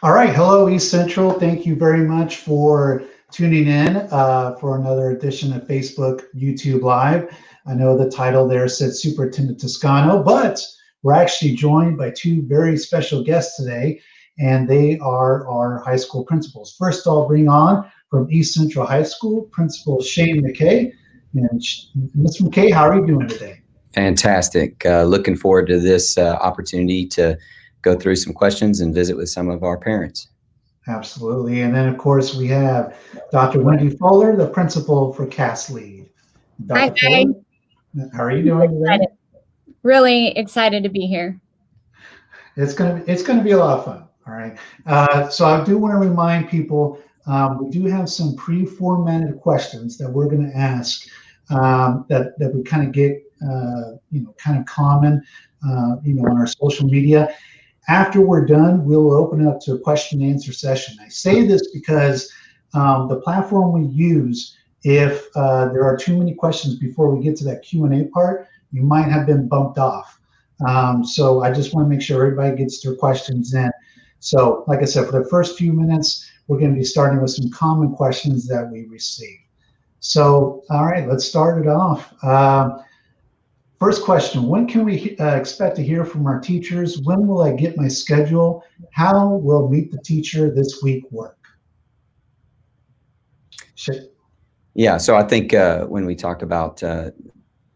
All right. Hello, East Central. Thank you very much for tuning in for another edition of Facebook YouTube Live. I know the title there said Superintendent Toscano, but we're actually joined by two very special guests today, and they are our high school principals. First, I'll bring on from East Central High School, Principal Shane McKay. And Mr. McKay, how are you doing today? Fantastic. Looking forward to this opportunity to go through some questions and visit with some of our parents. Absolutely. And then, of course, we have Dr. Wendy Fuller, the principal for CAS Lead. Hi, guys. How are you doing today? Really excited to be here. It's gonna be a lot of fun. All right. So I do want to remind people we do have some pre-formatted questions that we're going to ask that we kind of get kind of common on our social media. After we're done, we'll open it up to a question and answer session. I say this because the platform we use, if there are too many questions before we get to that Q&A part, you might have been bumped off. So I just want to make sure everybody gets their questions in. So like I said, for the first few minutes, we're going to be starting with some common questions that we receive. So, all right, let's start it off. First question, when can we expect to hear from our teachers? When will I get my schedule? How will Meet the Teacher this week work? Yeah, so I think when we talked about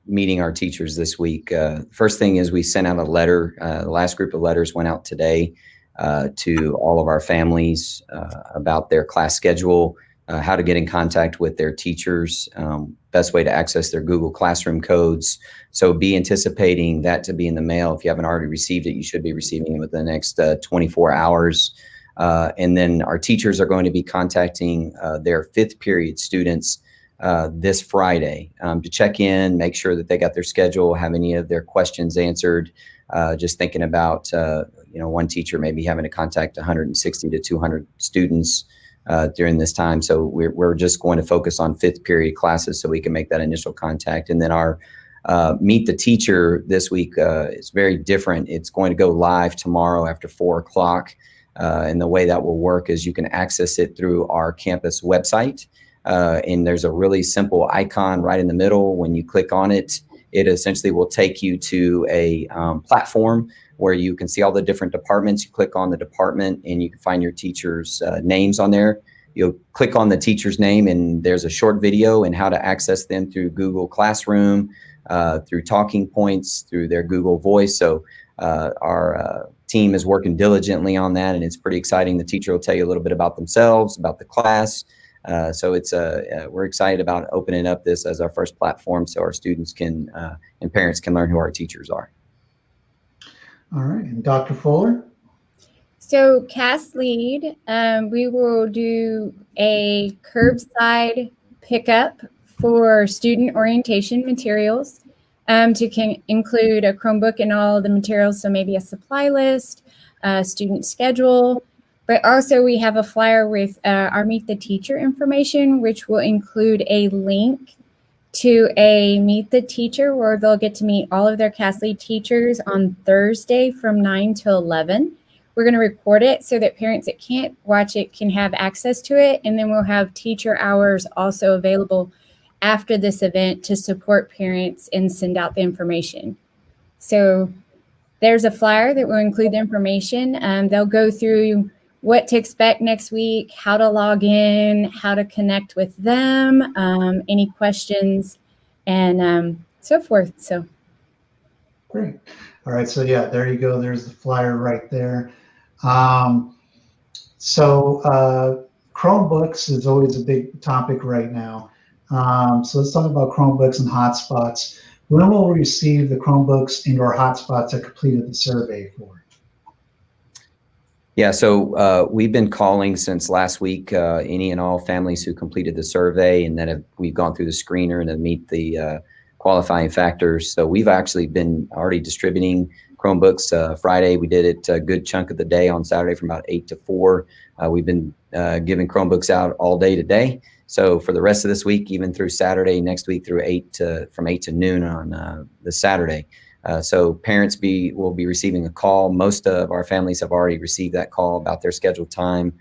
meeting our teachers this week, first thing is we sent out a letter. The last group of letters went out today to all of our families about their class schedule, how to get in contact with their teachers, best way to access their Google Classroom codes. So be anticipating that to be in the mail. If you haven't already received it, you should be receiving it within the next 24 hours. And then our teachers are going to be contacting their fifth period students this Friday to check in, make sure that they got their schedule, have any of their questions answered. Just thinking about, one teacher maybe having to contact 160 to 200 students during this time. So we're just going to focus on fifth period classes so we can make that initial contact. And then our Meet the Teacher this week is very different. It's going to go live tomorrow after 4 o'clock. And the way that will work is you can access it through our campus website. And there's a really simple icon right in the middle. When you click on it, it essentially will take you to a platform where you can see all the different departments. You click on the department and you can find your teachers' names on there. You'll click on the teacher's name and there's a short video and how to access them through Google Classroom, through talking points, through their Google Voice. So our team is working diligently on that, and it's pretty exciting. The teacher will tell you a little bit about themselves, about the class. So it's we're excited about opening up this as our first platform so our students can and parents can learn who our teachers are. All right, and Dr. Fuller? So CAS Lead, we will do a curbside pickup for student orientation materials to include a Chromebook and all the materials, so maybe a supply list, student schedule. But also we have a flyer with our Meet the Teacher information, which will include a link to a Meet the Teacher where they'll get to meet all of their CAS Lead teachers on Thursday from 9 to 11. We're going to record it so that parents that can't watch it can have access to it. And then we'll have teacher hours also available after this event to support parents and send out the information. So there's a flyer that will include the information. They'll go through what to expect next week, how to log in, how to connect with them, any questions, and so forth. So great. All right. So yeah, there you go. There's the flyer right there. Chromebooks is always a big topic right now. So let's talk about Chromebooks and hotspots. When will we receive the Chromebooks and/or hotspots that completed the survey for? Yeah, so we've been calling since last week any and all families who completed the survey, and then we've gone through the screener and then meet the qualifying factors. So we've actually been already distributing Chromebooks. Friday, we did it a good chunk of the day. On Saturday from about 8 to 4. We've been giving Chromebooks out all day today. So for the rest of this week, even through Saturday, next week through from 8 to noon on the Saturday, So parents will be receiving a call. Most of our families have already received that call about their scheduled time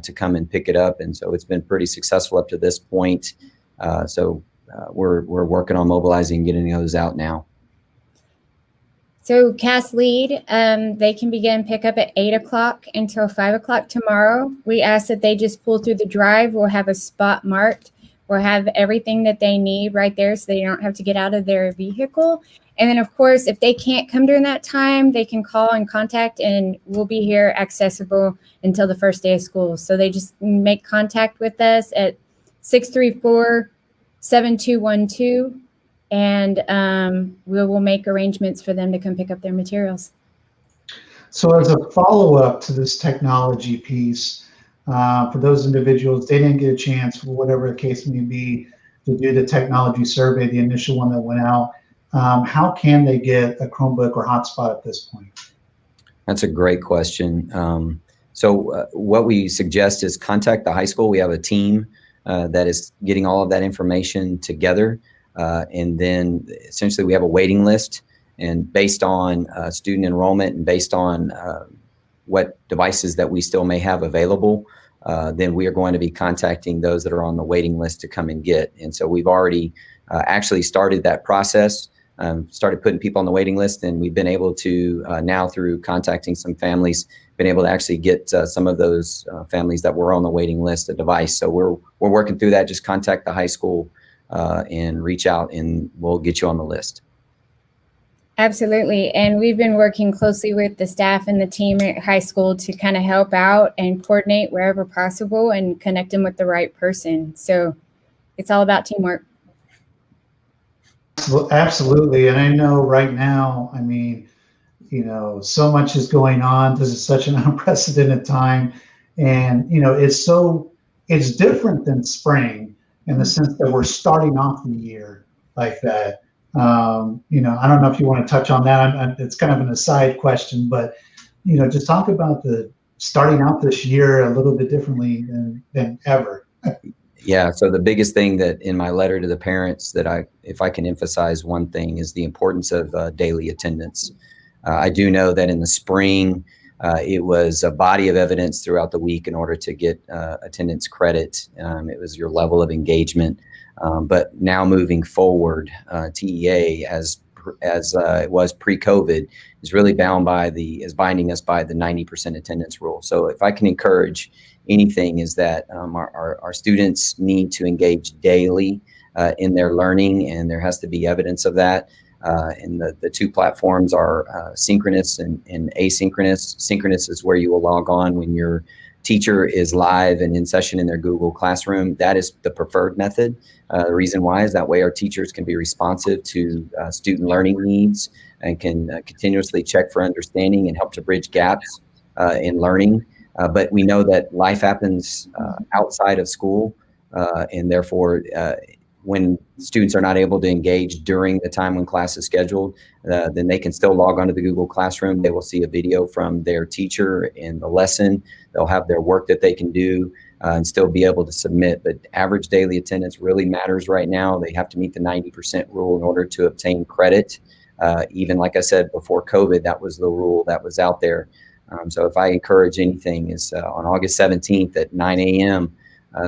to come and pick it up. And so it's been pretty successful up to this point. We're working on mobilizing and getting those out now. So CAS lead, they can begin pickup at 8 o'clock until 5 o'clock tomorrow. We ask that they just pull through the drive. We'll have a spot marked. We'll have everything that they need right there so they don't have to get out of their vehicle. And then, of course, if they can't come during that time, they can call and contact, and we'll be here accessible until the first day of school. So they just make contact with us at 634-7212. And we will make arrangements for them to come pick up their materials. So as a follow-up to this technology piece, for those individuals, they didn't get a chance, for whatever the case may be, to do the technology survey, the initial one that went out. How can they get a Chromebook or hotspot at this point? That's a great question. What we suggest is contact the high school. We have a team that is getting all of that information together. And then essentially we have a waiting list, and based on student enrollment and based on what devices that we still may have available, then we are going to be contacting those that are on the waiting list to come and get. And so we've already actually started that process, started putting people on the waiting list, and we've been able to now, through contacting some families, been able to actually get some of those families that were on the waiting list a device. So we're working through that. Just contact the high school and reach out, and we'll get you on the list. Absolutely. And we've been working closely with the staff and the team at high school to kind of help out and coordinate wherever possible and connect them with the right person. So it's all about teamwork. Absolutely. And I know right now, I mean, so much is going on. This is such an unprecedented time. And, it's different than spring in the sense that we're starting off the year like that. I don't know if you want to touch on that. It's kind of an aside question, but, just talk about the starting out this year a little bit differently than ever. Yeah. So the biggest thing that in my letter to the parents if I can emphasize one thing, is the importance of daily attendance. I do know that in the spring, it was a body of evidence throughout the week in order to get attendance credit. It was your level of engagement. But now moving forward, TEA, as it was pre-COVID, is really binding us by the 90% attendance rule. So if I can encourage anything, is that our students need to engage daily in their learning, and there has to be evidence of that. And the two platforms are synchronous and asynchronous. Synchronous is where you will log on when your teacher is live and in session in their Google Classroom. That is the preferred method. The reason why is that way our teachers can be responsive to student learning needs and can continuously check for understanding and help to bridge gaps in learning. But we know that life happens outside of school, and therefore when students are not able to engage during the time when class is scheduled, then they can still log onto the Google Classroom. They will see a video from their teacher in the lesson. They'll have their work that they can do and still be able to submit. But average daily attendance really matters right now. They have to meet the 90% rule in order to obtain credit. Even like I said, before COVID, that was the rule that was out there. So if I encourage anything, is on August 17th at 9 a.m.,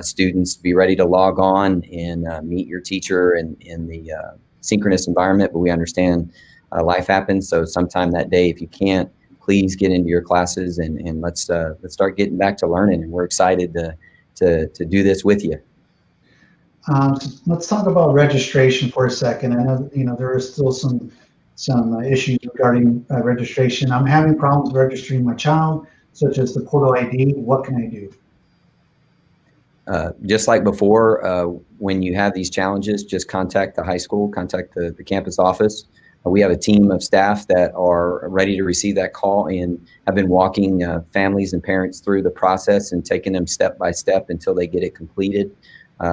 students be ready to log on and meet your teacher in the synchronous environment. But we understand life happens, so sometime that day, if you can't, please get into your classes and let's start getting back to learning. And we're excited to do this with you. Let's talk about registration for a second. I know there are still some issues regarding registration. I'm having problems registering my child, such as the portal ID. What can I do? Just like before, when you have these challenges, just contact the high school, contact the campus office. We have a team of staff that are ready to receive that call and have been walking families and parents through the process and taking them step by step until they get it completed.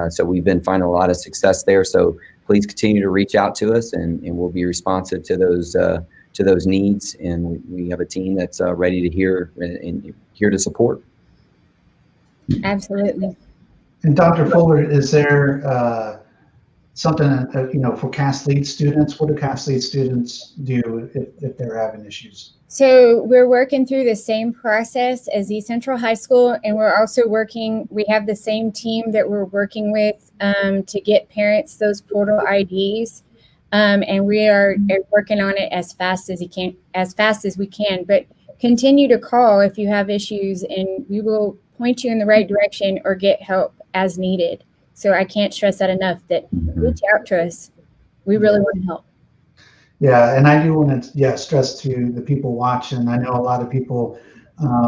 So we've been finding a lot of success there. So please continue to reach out to us, and we'll be responsive to those needs. And we have a team that's ready to hear and here to support. Absolutely. And Dr. Fuller, is there something for CAS lead students? What do CAS lead students do if they're having issues? So we're working through the same process as East Central High School, and we're also we have the same team that we're working with to get parents those portal IDs, and we are working on it as fast as we can. But continue to call if you have issues, and we will point you in the right direction or get help as needed. So I can't stress that enough, that reach out to us. We really want to help. Yeah, and I do want to stress to the people watching. I know a lot of people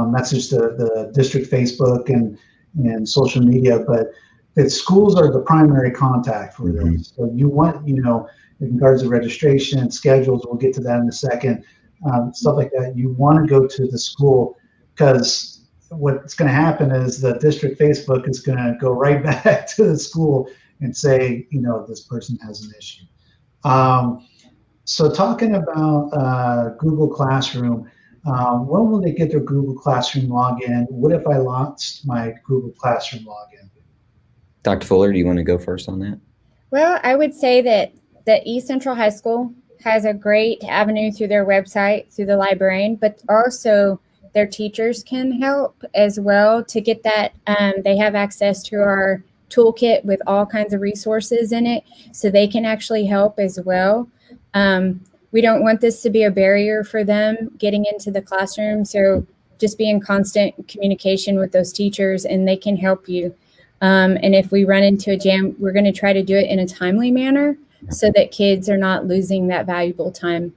message the district Facebook and social media, but that schools are the primary contact for this. So you want, in regards to registration, schedules, we'll get to that in a second, stuff like that. You want to go to the school, because what's going to happen is the district Facebook is going to go right back to the school and say, this person has an issue. So talking about Google Classroom, when will they get their Google Classroom login? What if I lost my Google Classroom login? Dr. Fuller, do you want to go first on that? Well, I would say that the East Central High School has a great avenue through their website, through the librarian, but also their teachers can help as well to get that. They have access to our toolkit with all kinds of resources in it, so they can actually help as well. We don't want this to be a barrier for them getting into the classroom. So just be in constant communication with those teachers, and they can help you. And if we run into a jam, we're going to try to do it in a timely manner so that kids are not losing that valuable time.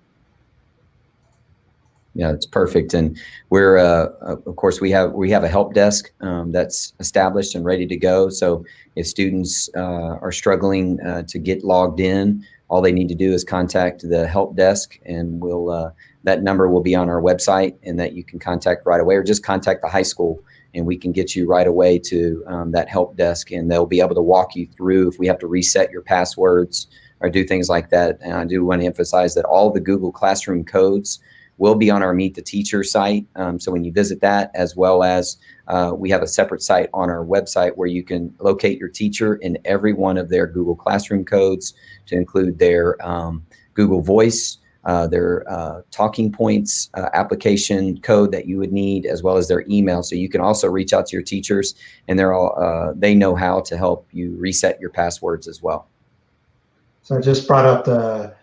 Yeah, it's perfect. And we're, of course, we have a help desk that's established and ready to go. So if students are struggling to get logged in, all they need to do is contact the help desk, and that number will be on our website, and that you can contact right away, or just contact the high school, and we can get you right away to that help desk, and they'll be able to walk you through if we have to reset your passwords or do things like that. And I do want to emphasize that all the Google Classroom codes will be on our Meet the Teacher site. So when you visit that, as well as we have a separate site on our website where you can locate your teacher in every one of their Google Classroom codes, to include their Google Voice, their talking points application code that you would need, as well as their email. So you can also reach out to your teachers, and they know how to help you reset your passwords as well. So I just brought up the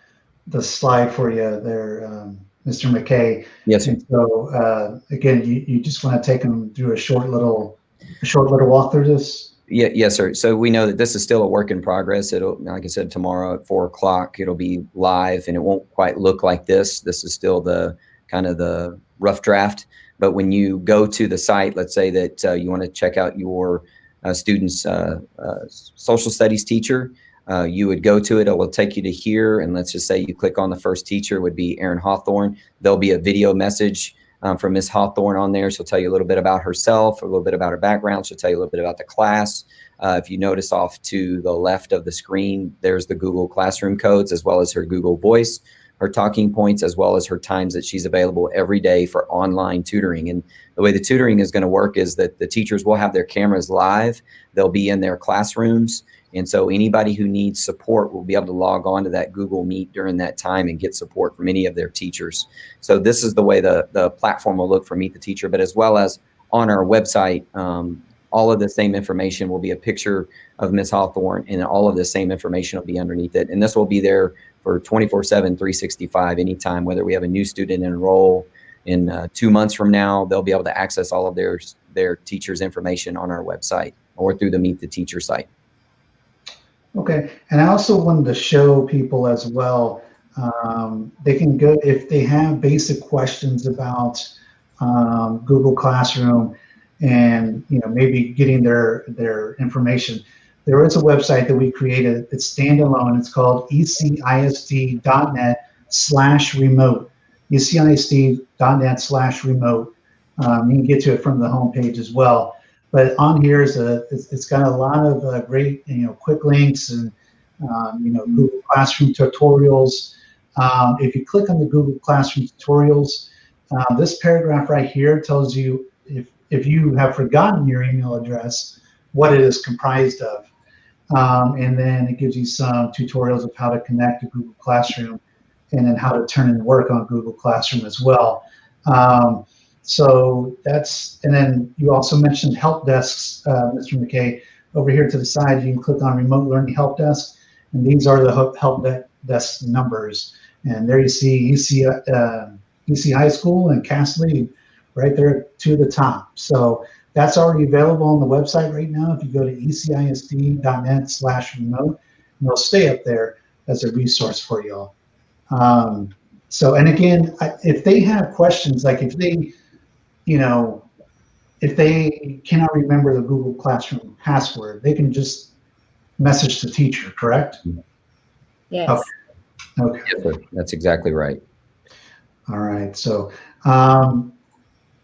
slide for you there, Mr. McKay. Yes, sir. And so again, you just want to take them through a short little walk through this. Yeah, yes, sir. So we know that this is still a work in progress. It'll, like I said, tomorrow at 4 o'clock, it'll be live, and it won't quite look like this. This is still the kind of the rough draft. But when you go to the site, let's say that you want to check out your student's social studies teacher, you would go to it. It will take you to here, and let's just say you click on the first teacher, would be Erin Hawthorne. There'll be a video message from Ms. Hawthorne on there. She'll tell you a little bit about herself, a little bit about her background. She'll tell you a little bit about the class. If you notice off to the left of the screen, there's the Google Classroom codes, as well as her Google Voice, her talking points, as well as her times that she's available every day for online tutoring. And the way the tutoring is going to work is that the teachers will have their cameras live. They'll be in their classrooms. And so anybody who needs support will be able to log on to that Google Meet during that time and get support from any of their teachers. So this is the way the platform will look for Meet the Teacher, but as well as on our website, all of the same information will be a picture of Ms. Hawthorne, and all of the same information will be underneath it. And this will be there for 24/7, 365, anytime, whether we have a new student enroll in 2 months from now, they'll be able to access all of their teachers' information on our website or through the Meet the Teacher site. Okay, and I also wanted to show people as well, they can go, if they have basic questions about Google Classroom and maybe getting their information. There is a website that we created. It's standalone. It's called ecisd.net/remote. ecisd.net/remote. You can get to it from the homepage as well. But on here it's got a lot of great quick links and Google Classroom tutorials. If you click on the Google Classroom tutorials, this paragraph right here tells you if you have forgotten your email address, what it is comprised of. And then it gives you some tutorials of how to connect to Google Classroom and then how to turn in work on Google Classroom as well. So that's, and then you also mentioned help desks, Mr. McKay. Over here to the side, you can click on Remote Learning Help Desk, and these are the help desk numbers. And there you see EC High School and Cass Lead right there to the top. So that's already available on the website right now. If you go to ecisd.net/remote, it'll stay up there as a resource for y'all. So, and again, if they have questions, like if they, if they cannot remember the Google Classroom password, they can just message the teacher, correct? Yes. Okay. Yes, that's exactly right. All right. So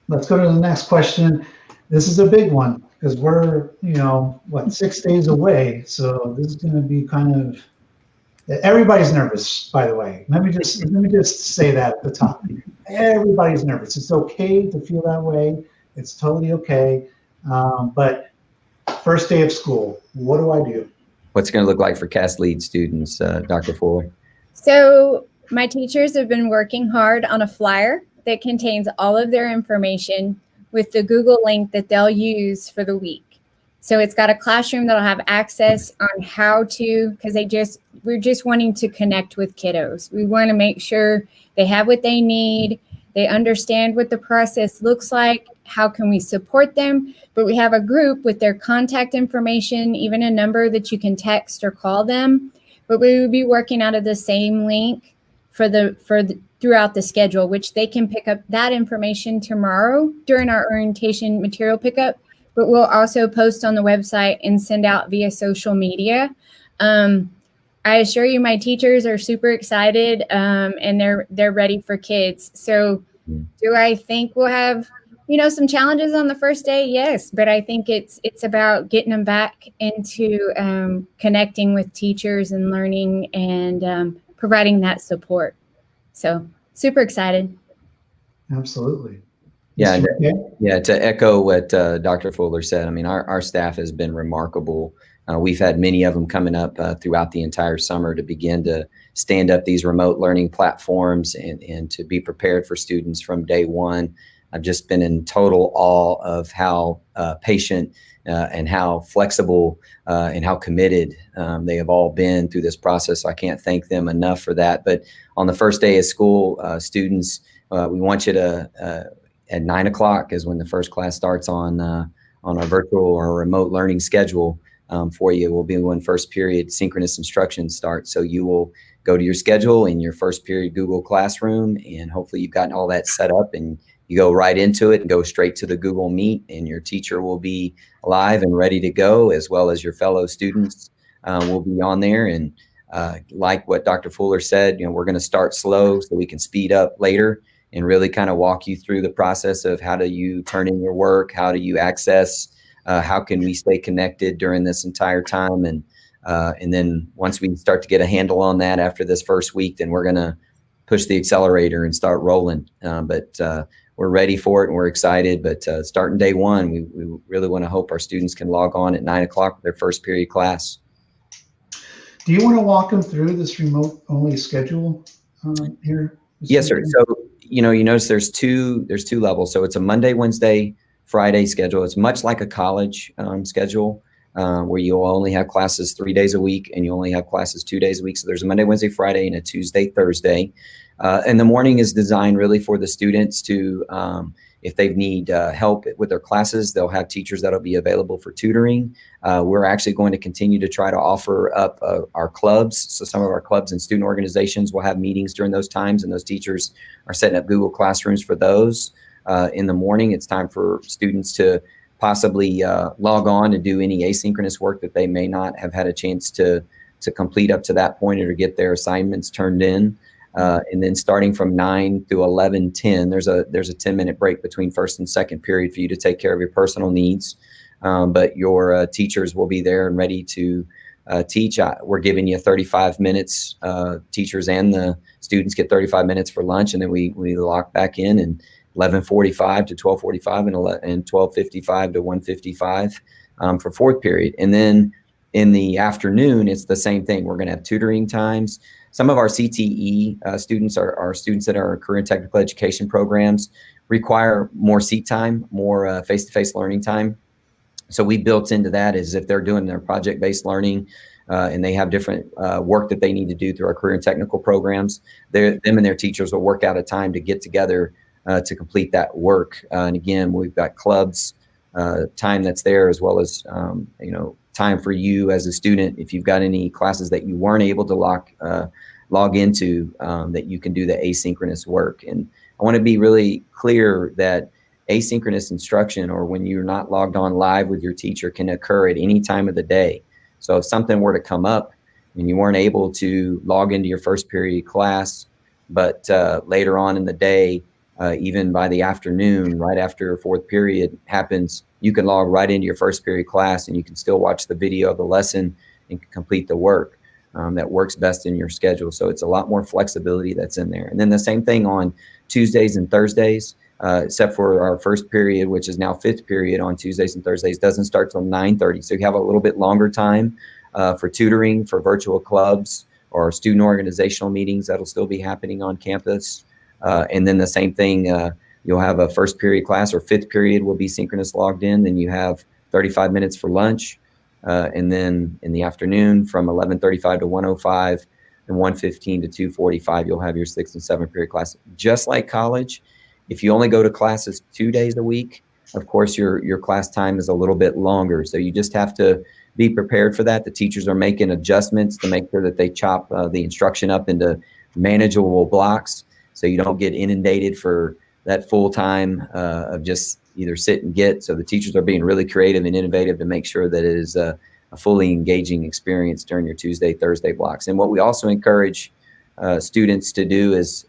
let's go to the next question. This is a big one because we're, 6 days away. So this is going to be kind of, everybody's nervous, by the way. Let me just say that at the top. Everybody's nervous. It's okay to feel that way. It's totally okay. But first day of school, what do I do? What's it going to look like for Cass Lead students, Dr. Fuller? So my teachers have been working hard on a flyer that contains all of their information with the Google link that they'll use for the week. So it's got a classroom that'll have access on how to, because we're just wanting to connect with kiddos. We want to make sure they have what they need. They understand what the process looks like. How can we support them? But we have a group with their contact information, even a number that you can text or call them. But we will be working out of the same link throughout the schedule, which they can pick up that information tomorrow during our orientation material pickup. But we'll also post on the website and send out via social media. I assure you, my teachers are super excited, and they're ready for kids. So, do I think we'll have some challenges on the first day? Yes, but I think it's about getting them back into connecting with teachers and learning and providing that support. So, super excited. Absolutely. Yeah, to echo what Dr. Fuller said, I mean, our staff has been remarkable. We've had many of them coming up throughout the entire summer to begin to stand up these remote learning platforms and to be prepared for students from day one. I've just been in total awe of how patient and how flexible and how committed they have all been through this process. I can't thank them enough for that. But on the first day of school, students, we want you to at 9 o'clock is when the first class starts on our virtual or remote learning schedule for you. Will be when first period synchronous instruction starts. So you will go to your schedule in your first period Google Classroom, and hopefully you've gotten all that set up and you go right into it and go straight to the Google Meet, and your teacher will be live and ready to go, as well as your fellow students will be on there. And like what Dr. Fuller said, we're going to start slow so we can speed up later and really kind of walk you through the process of how do you turn in your work, how do you access, how can we stay connected during this entire time. And then once we start to get a handle on that after this first week, then we're going to push the accelerator and start rolling. But we're ready for it and we're excited. But starting day one, we really want to hope our students can log on at 9 o'clock for their first period class. Do you want to walk them through this remote only schedule here? Yes, sir. So, you notice there's two levels. So it's a Monday, Wednesday, Friday schedule. It's much like a college schedule where you'll only have classes 3 days a week and you only have classes 2 days a week. So there's a Monday, Wednesday, Friday, and a Tuesday, Thursday. And the morning is designed really for the students to, if they need help with their classes, they'll have teachers that'll be available for tutoring. We're actually going to continue to try to offer up our clubs. So some of our clubs and student organizations will have meetings during those times, and those teachers are setting up Google Classrooms for those. In the morning, it's time for students to possibly log on and do any asynchronous work that they may not have had a chance to complete up to that point or to get their assignments turned in. And then starting from 9 through 11:10, there's a 10-minute break between first and second period for you to take care of your personal needs. But your teachers will be there and ready to teach. We're giving you 35 minutes. Teachers and the students get 35 minutes for lunch, and then we lock back in and 11:45 to 12:45 and 12:55 to 1:55 for fourth period. And then In the afternoon, it's the same thing. We're going to have tutoring times. Some of our CTE students are students that are career and technical education programs require more seat time, more face-to-face learning time. So we built into that is if they're doing their project-based learning and they have different work that they need to do through our career and technical programs, them and their teachers will work out a time to get together to complete that work. And again, we've got clubs, time that's there, as well as time for you as a student. If you've got any classes that you weren't able to log into, that you can do the asynchronous work. And I want to be really clear that asynchronous instruction, or when you're not logged on live with your teacher, can occur at any time of the day. So if something were to come up and you weren't able to log into your first period class, but later on in the day, even by the afternoon, right after fourth period happens, you can log right into your first period class and you can still watch the video of the lesson and complete the work that works best in your schedule. So it's a lot more flexibility that's in there. And then the same thing on Tuesdays and Thursdays, except for our first period, which is now fifth period on Tuesdays and Thursdays, doesn't start till 9:30. So you have a little bit longer time for tutoring, for virtual clubs or student organizational meetings that'll still be happening on campus. And then the same thing, you'll have a first period class, or fifth period will be synchronous logged in. Then you have 35 minutes for lunch. And then in the afternoon from 11:35 to 1:05 and 1:15 to 2:45, you'll have your sixth and seventh period class. Just like college, if you only go to classes 2 days a week, of course, your class time is a little bit longer. So you just have to be prepared for that. The teachers are making adjustments to make sure that they chop the instruction up into manageable blocks, so you don't get inundated for that full time of just either sit and get. So the teachers are being really creative and innovative to make sure that it is a fully engaging experience during your Tuesday, Thursday blocks. And what we also encourage students to do is,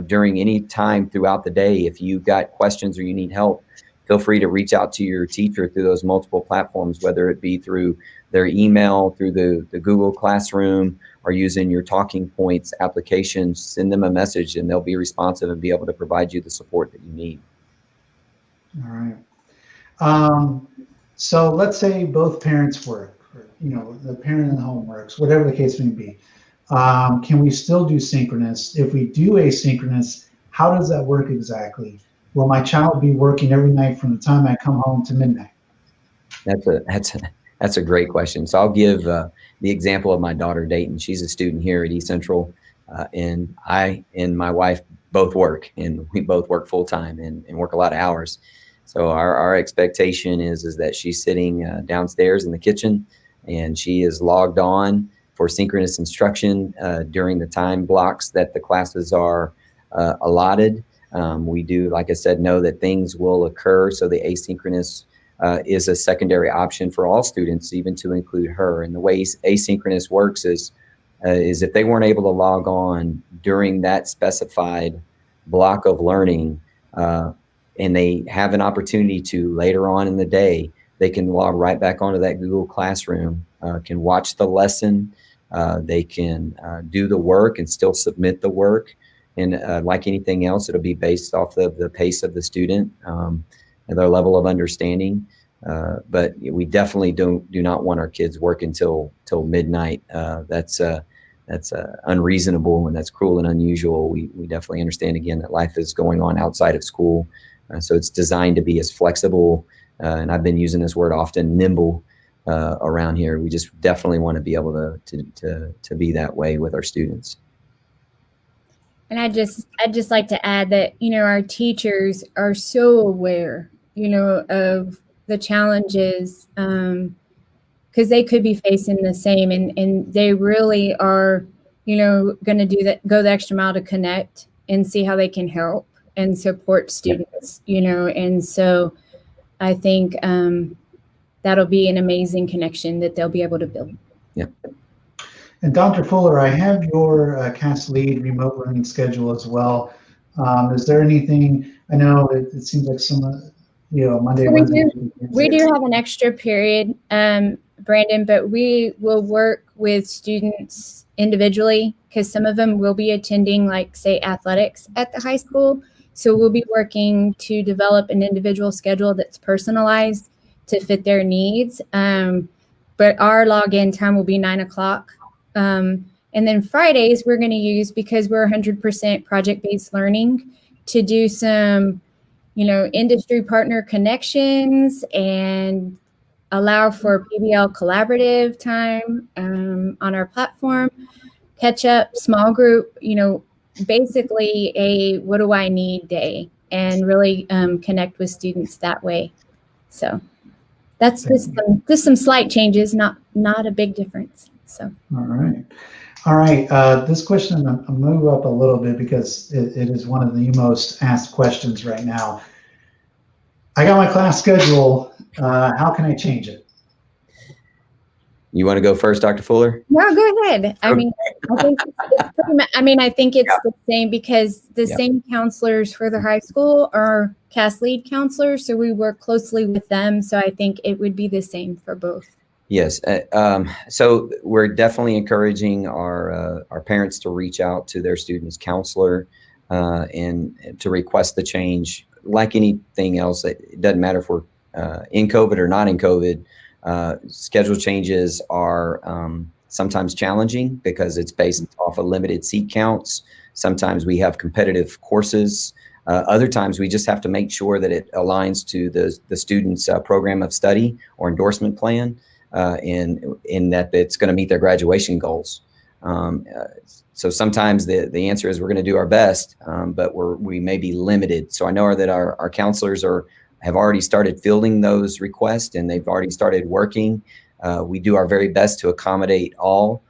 during any time throughout the day, if you've got questions or you need help, feel free to reach out to your teacher through those multiple platforms, whether it be through their email, through the Google Classroom, or using your Talking Points applications. Send them a message and they'll be responsive and be able to provide you the support that you need. All right. So let's say both parents work, or, the parent in the home works, whatever the case may be. Can we still do synchronous? If we do asynchronous, how does that work exactly? Will my child be working every night from the time I come home to midnight? That's a great question. So I'll give the example of my daughter, Dayton. She's a student here at East Central, and I and my wife both work, and we both work full time and work a lot of hours. So our expectation is that she's sitting downstairs in the kitchen, and she is logged on for synchronous instruction during the time blocks that the classes are allotted. We do, like I said, know that things will occur, so the asynchronous is a secondary option for all students, even to include her. And the way asynchronous works is if they weren't able to log on during that specified block of learning, and they have an opportunity to later on in the day, they can log right back onto that Google Classroom, can watch the lesson, they can do the work and still submit the work. And like anything else, it'll be based off of the pace of the student and their level of understanding. But we definitely do not want our kids working till midnight. That's unreasonable, and that's cruel and unusual. We definitely understand, again, that life is going on outside of school. So it's designed to be as flexible, and I've been using this word often, nimble, around here. We just definitely want to be able to be that way with our students. And I'd just like to add that, our teachers are so aware, of the challenges, because they could be facing the same, and they really are, going to go the extra mile to connect and see how they can help and support students, and so I think that'll be an amazing connection that they'll be able to build. Yeah. And Dr. Fuller, I have your CAS lead remote learning schedule as well. Is there anything, I know it seems like some, Monday, so Wednesday. We do have an extra period, Brandon, but we will work with students individually, because some of them will be attending, like, say, athletics at the high school. So we'll be working to develop an individual schedule that's personalized to fit their needs. but our login time will be 9 o'clock. And then Fridays we're going to use, because we're 100% project-based learning, to do some, industry partner connections and allow for PBL collaborative time on our platform, catch up, small group, basically a what do I need day, and really connect with students that way. So that's just some slight changes, not a big difference. So. All right. This question, I'll move up a little bit because it is one of the most asked questions right now. I got my class schedule. How can I change it? You want to go first, Dr. Fuller? No, go ahead. I mean, I think it's the same, because the same counselors for the high school are CAS lead counselors, so we work closely with them. So I think it would be the same for both. Yes. So we're definitely encouraging our parents to reach out to their student's counselor and to request the change. Like anything else, it doesn't matter if we're in COVID or not in COVID. Schedule changes are sometimes challenging because it's based off of limited seat counts. Sometimes we have competitive courses. Other times we just have to make sure that it aligns to the student's program of study or endorsement plan, in that it's going to meet their graduation goals. So sometimes the answer is we're going to do our best, but we may be limited. So I know that our counselors have already started fielding those requests, and they've already started working. We do our very best to accommodate all.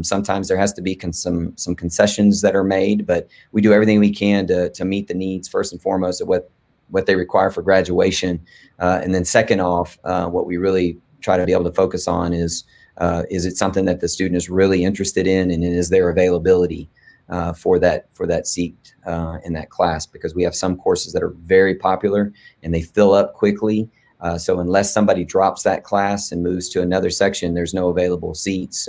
Sometimes there has to be some concessions that are made, but we do everything we can to meet the needs first and foremost of what they require for graduation. And then second off, what we really try to be able to focus on is it something that the student is really interested in, and is their availability for that seat in that class, because we have some courses that are very popular and they fill up quickly. So unless somebody drops that class and moves to another section, there's no available seats.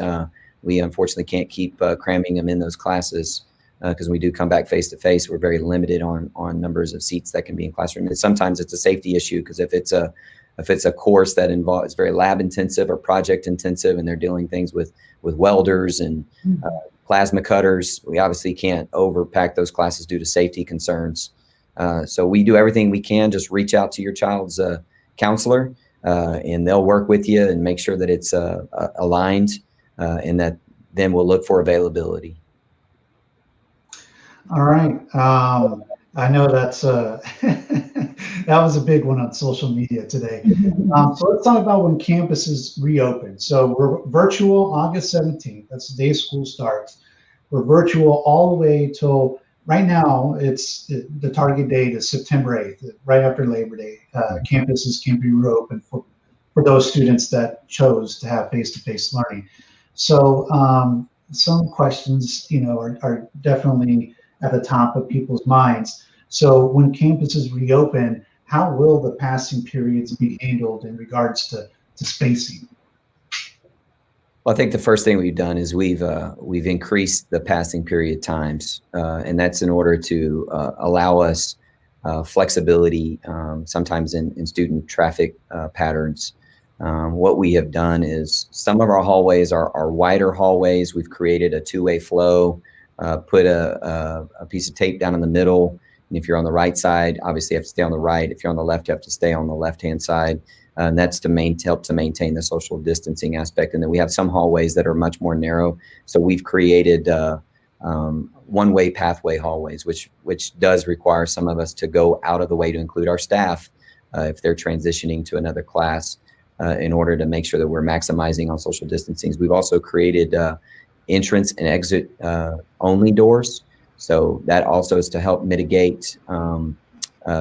We unfortunately can't keep cramming them in those classes, because when we do come back face to face, we're very limited on numbers of seats that can be in classroom. And sometimes it's a safety issue, because if it's a course that involves very lab intensive or project intensive, and they're doing things with welders and plasma cutters, we obviously can't overpack those classes due to safety concerns. So we do everything we can. Just reach out to your child's counselor, and they'll work with you and make sure that it's aligned, and that then we'll look for availability. All right. I know that's that was a big one on social media today. So let's talk about when campuses reopen. So we're virtual August 17th. That's the day school starts. We're virtual all the way till right now. It's the target date is September 8th, right after Labor Day. Campuses can be reopened for those students that chose to have face-to-face learning. So some questions, are definitely at the top of people's minds. So when campuses reopen, how will the passing periods be handled in regards to spacing? Well, I think the first thing we've done is we've increased the passing period times, and that's in order to allow us flexibility sometimes in student traffic patterns. What we have done is some of our hallways are wider hallways. We've created a two-way flow, put a piece of tape down in the middle. And if you're on the right side, obviously you have to stay on the right. If you're on the left, you have to stay on the left-hand side. And that's to help to maintain the social distancing aspect. And then we have some hallways that are much more narrow. So we've created one-way pathway hallways, which does require some of us to go out of the way to include our staff if they're transitioning to another class in order to make sure that we're maximizing on social distancing. We've also created entrance and exit only doors. So that also is to help mitigate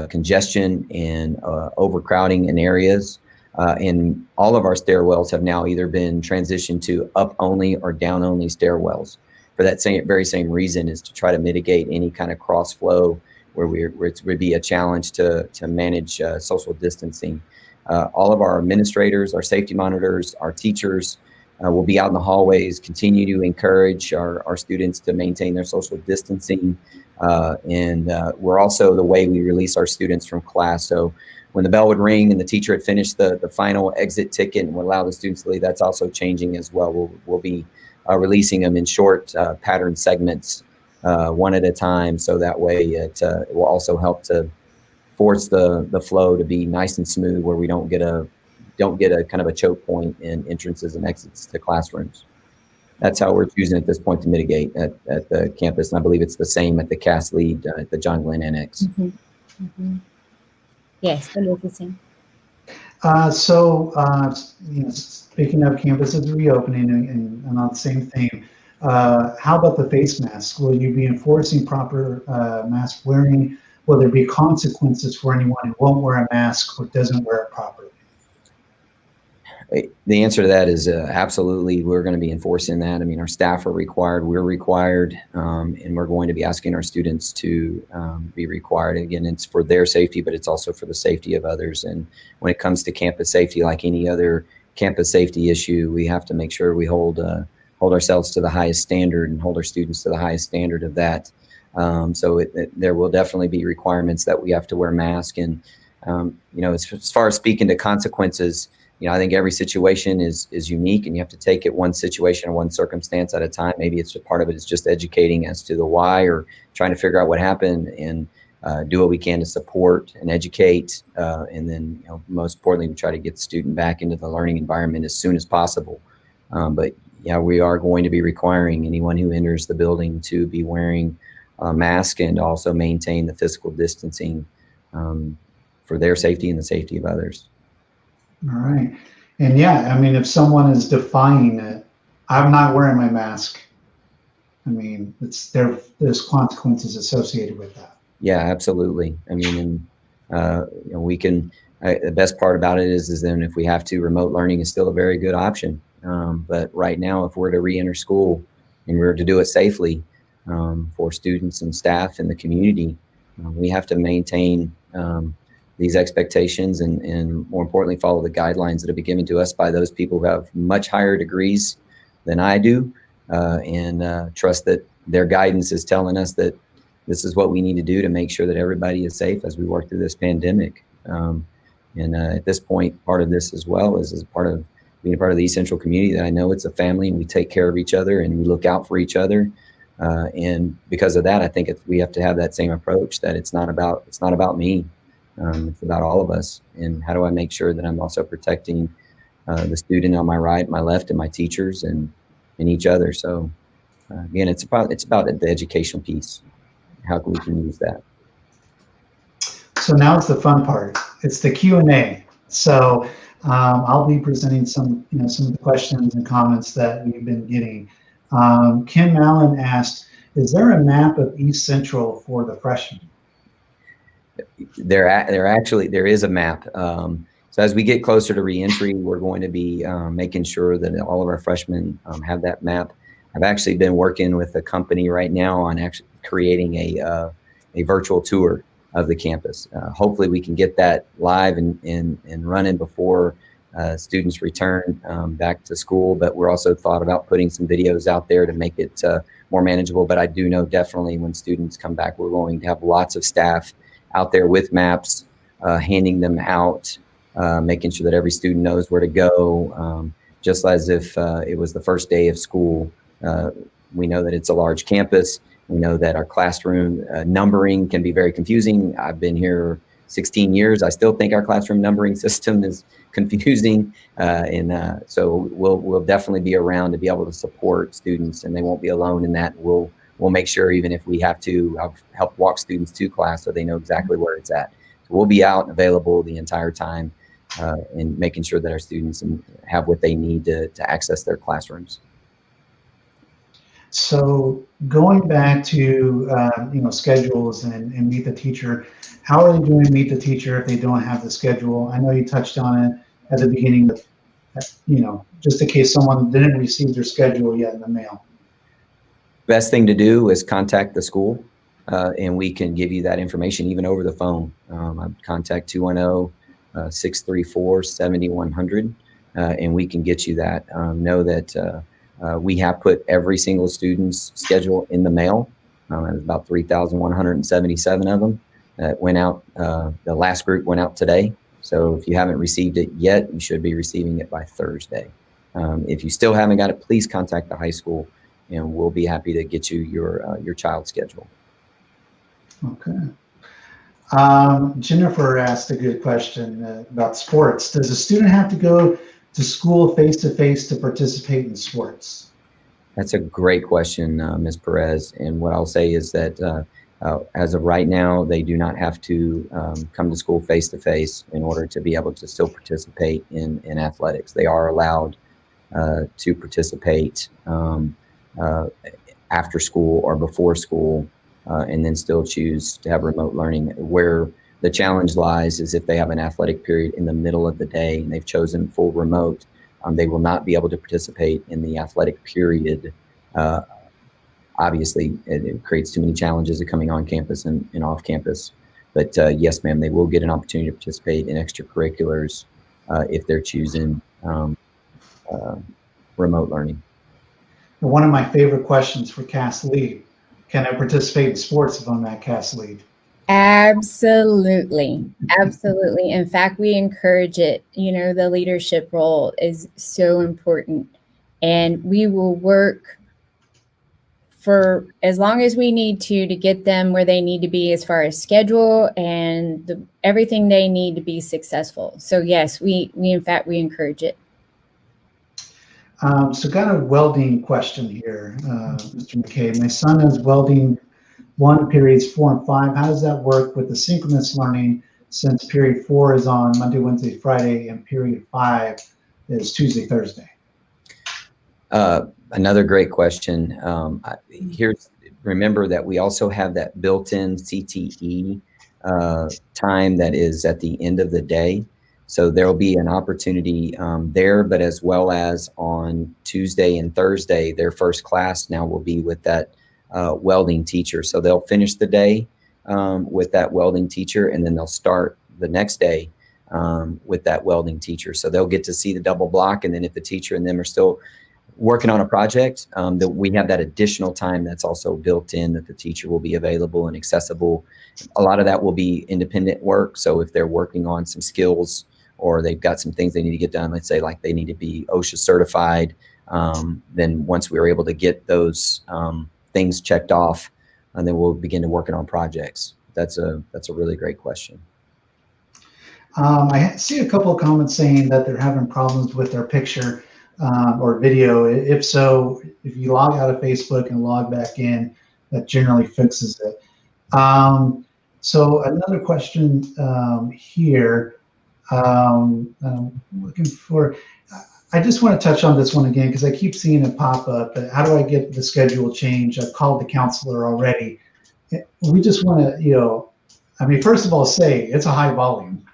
congestion and overcrowding in areas. And all of our stairwells have now either been transitioned to up only or down only stairwells. For that very same reason, is to try to mitigate any kind of cross flow where it would be a challenge to manage social distancing. All of our administrators, our safety monitors, our teachers, We'll be out in the hallways, continue to encourage our students to maintain their social distancing. And we're also the way we release our students from class. So when the bell would ring and the teacher had finished the final exit ticket and would allow the students to leave, that's also changing as well. We'll be releasing them in short pattern segments, one at a time. So that way it will also help to force the flow to be nice and smooth, where we don't get a kind of a choke point in entrances and exits to classrooms. That's how we're choosing at this point to mitigate at the campus. And I believe it's the same at the Cass Lead at the John Glenn Annex. Mm-hmm. Mm-hmm. Yes, that is the same. Speaking of campuses reopening and on the same theme, how about the face mask? Will you be enforcing proper mask wearing? Will there be consequences for anyone who won't wear a mask or doesn't wear it properly? The answer to that is absolutely. We're going to be enforcing that. I mean, our staff are required, we're required, and we're going to be asking our students to be required. Again, it's for their safety, but it's also for the safety of others. And when it comes to campus safety, like any other campus safety issue, we have to make sure we hold ourselves to the highest standard and hold our students to the highest standard of that. So there will definitely be requirements that we have to wear masks. And as far as speaking to consequences, I think every situation is unique, and you have to take it one situation or one circumstance at a time. Maybe it's a part of it is just educating as to the why, or trying to figure out what happened and do what we can to support and educate. And then, most importantly, we try to get the student back into the learning environment as soon as possible. But yeah, we are going to be requiring anyone who enters the building to be wearing a mask and also maintain the physical distancing for their safety and the safety of others. All right. And yeah, I mean, if someone is defying it, I'm not wearing my mask. I mean, there's consequences associated with that. Yeah, absolutely. I mean, we can, the best part about it is then if we have to, remote learning is still a very good option. But right now, if we're to re-enter school and we're to do it safely for students and staff and the community, we have to maintain these expectations and more importantly, follow the guidelines that have been given to us by those people who have much higher degrees than I do, and trust that their guidance is telling us that this is what we need to do to make sure that everybody is safe as we work through this pandemic. And at this point, part of this as well is part of being a part of the East Central community, that I know it's a family and we take care of each other and we look out for each other. And because of that, I think we have to have that same approach, that it's not about me. It's about all of us. And how do I make sure that I'm also protecting the student on my right, my left, and my teachers and each other. So again, it's about the educational piece. How we can use that. So now it's the fun part. It's the Q&A. So I'll be presenting some of the questions and comments that we've been getting. Kim Allen asked, is there a map of East Central for the freshmen? There is a map. So as we get closer to reentry, we're going to be making sure that all of our freshmen have that map. I've actually been working with a company right now on actually creating a virtual tour of the campus. Hopefully we can get that live and running before students return back to school, but we're also thought about putting some videos out there to make it more manageable. But I do know definitely when students come back, we're going to have lots of staff out there with maps, handing them out, making sure that every student knows where to go, just as if it was the first day of school. We know that it's a large campus. We know that our classroom numbering can be very confusing. I've been here 16 years. I still think our classroom numbering system is confusing. So we'll definitely be around to be able to support students, and they won't be alone in that. We'll make sure, even if we have to, help walk students to class so they know exactly where it's at. So we'll be out and available the entire time and making sure that our students have what they need to access their classrooms. So going back to schedules and Meet the Teacher, how are they doing Meet the Teacher if they don't have the schedule? I know you touched on it at the beginning, but just in case someone didn't receive their schedule yet in the mail. Best thing to do is contact the school, and we can give you that information even over the phone. Contact 210-634-7100. and we can get you that. Know that we have put every single student's schedule in the mail. There's about 3,177 of them that went out. The last group went out today. So if you haven't received it yet, you should be receiving it by Thursday. If you still haven't got it, please contact the high school, and we'll be happy to get you your child's schedule. Okay. Jennifer asked a good question about sports. Does a student have to go to school face-to-face to participate in sports? That's a great question, Ms. Perez. And what I'll say is that as of right now, they do not have to come to school face-to-face in order to be able to still participate in athletics. They are allowed to participate after school or before school, and then still choose to have remote learning. Where the challenge lies is if they have an athletic period in the middle of the day and they've chosen full remote, they will not be able to participate in the athletic period. Obviously, it creates too many challenges of coming on campus and off campus. But yes, ma'am, they will get an opportunity to participate in extracurriculars if they're choosing remote learning. One of my favorite questions for CAS lead: can I participate in sports if I'm at CAS lead? Absolutely. Absolutely. In fact, we encourage it. You know, the leadership role is so important, and we will work for as long as we need to get them where they need to be as far as schedule and everything they need to be successful. So yes, we in fact, we encourage it. So got a welding question here, Mr. McKay. My son is welding 1 periods 4 and 5. How does that work with the synchronous learning, since period 4 is on Monday, Wednesday, Friday, and period 5 is Tuesday, Thursday? Another great question. Remember that we also have that built-in CTE time that is at the end of the day. So there'll be an opportunity there, but as well as on Tuesday and Thursday, their first class now will be with that welding teacher. So they'll finish the day with that welding teacher, and then they'll start the next day with that welding teacher. So they'll get to see the double block, and then if the teacher and them are still working on a project, that we have that additional time that's also built in, that the teacher will be available and accessible. A lot of that will be independent work. So if they're working on some skills or they've got some things they need to get done, let's say like they need to be OSHA certified, then once we're able to get those things checked off, and then we'll begin to working on projects. That's a really great question. I see a couple of comments saying that they're having problems with their picture or video. If so, if you log out of Facebook and log back in, that generally fixes it. So another question here, I'm looking for, I just want to touch on this one again because I keep seeing it pop up. How do I get the schedule changed? I've called the counselor already. We just want to, you know, I mean, first of all, say it's a high volume.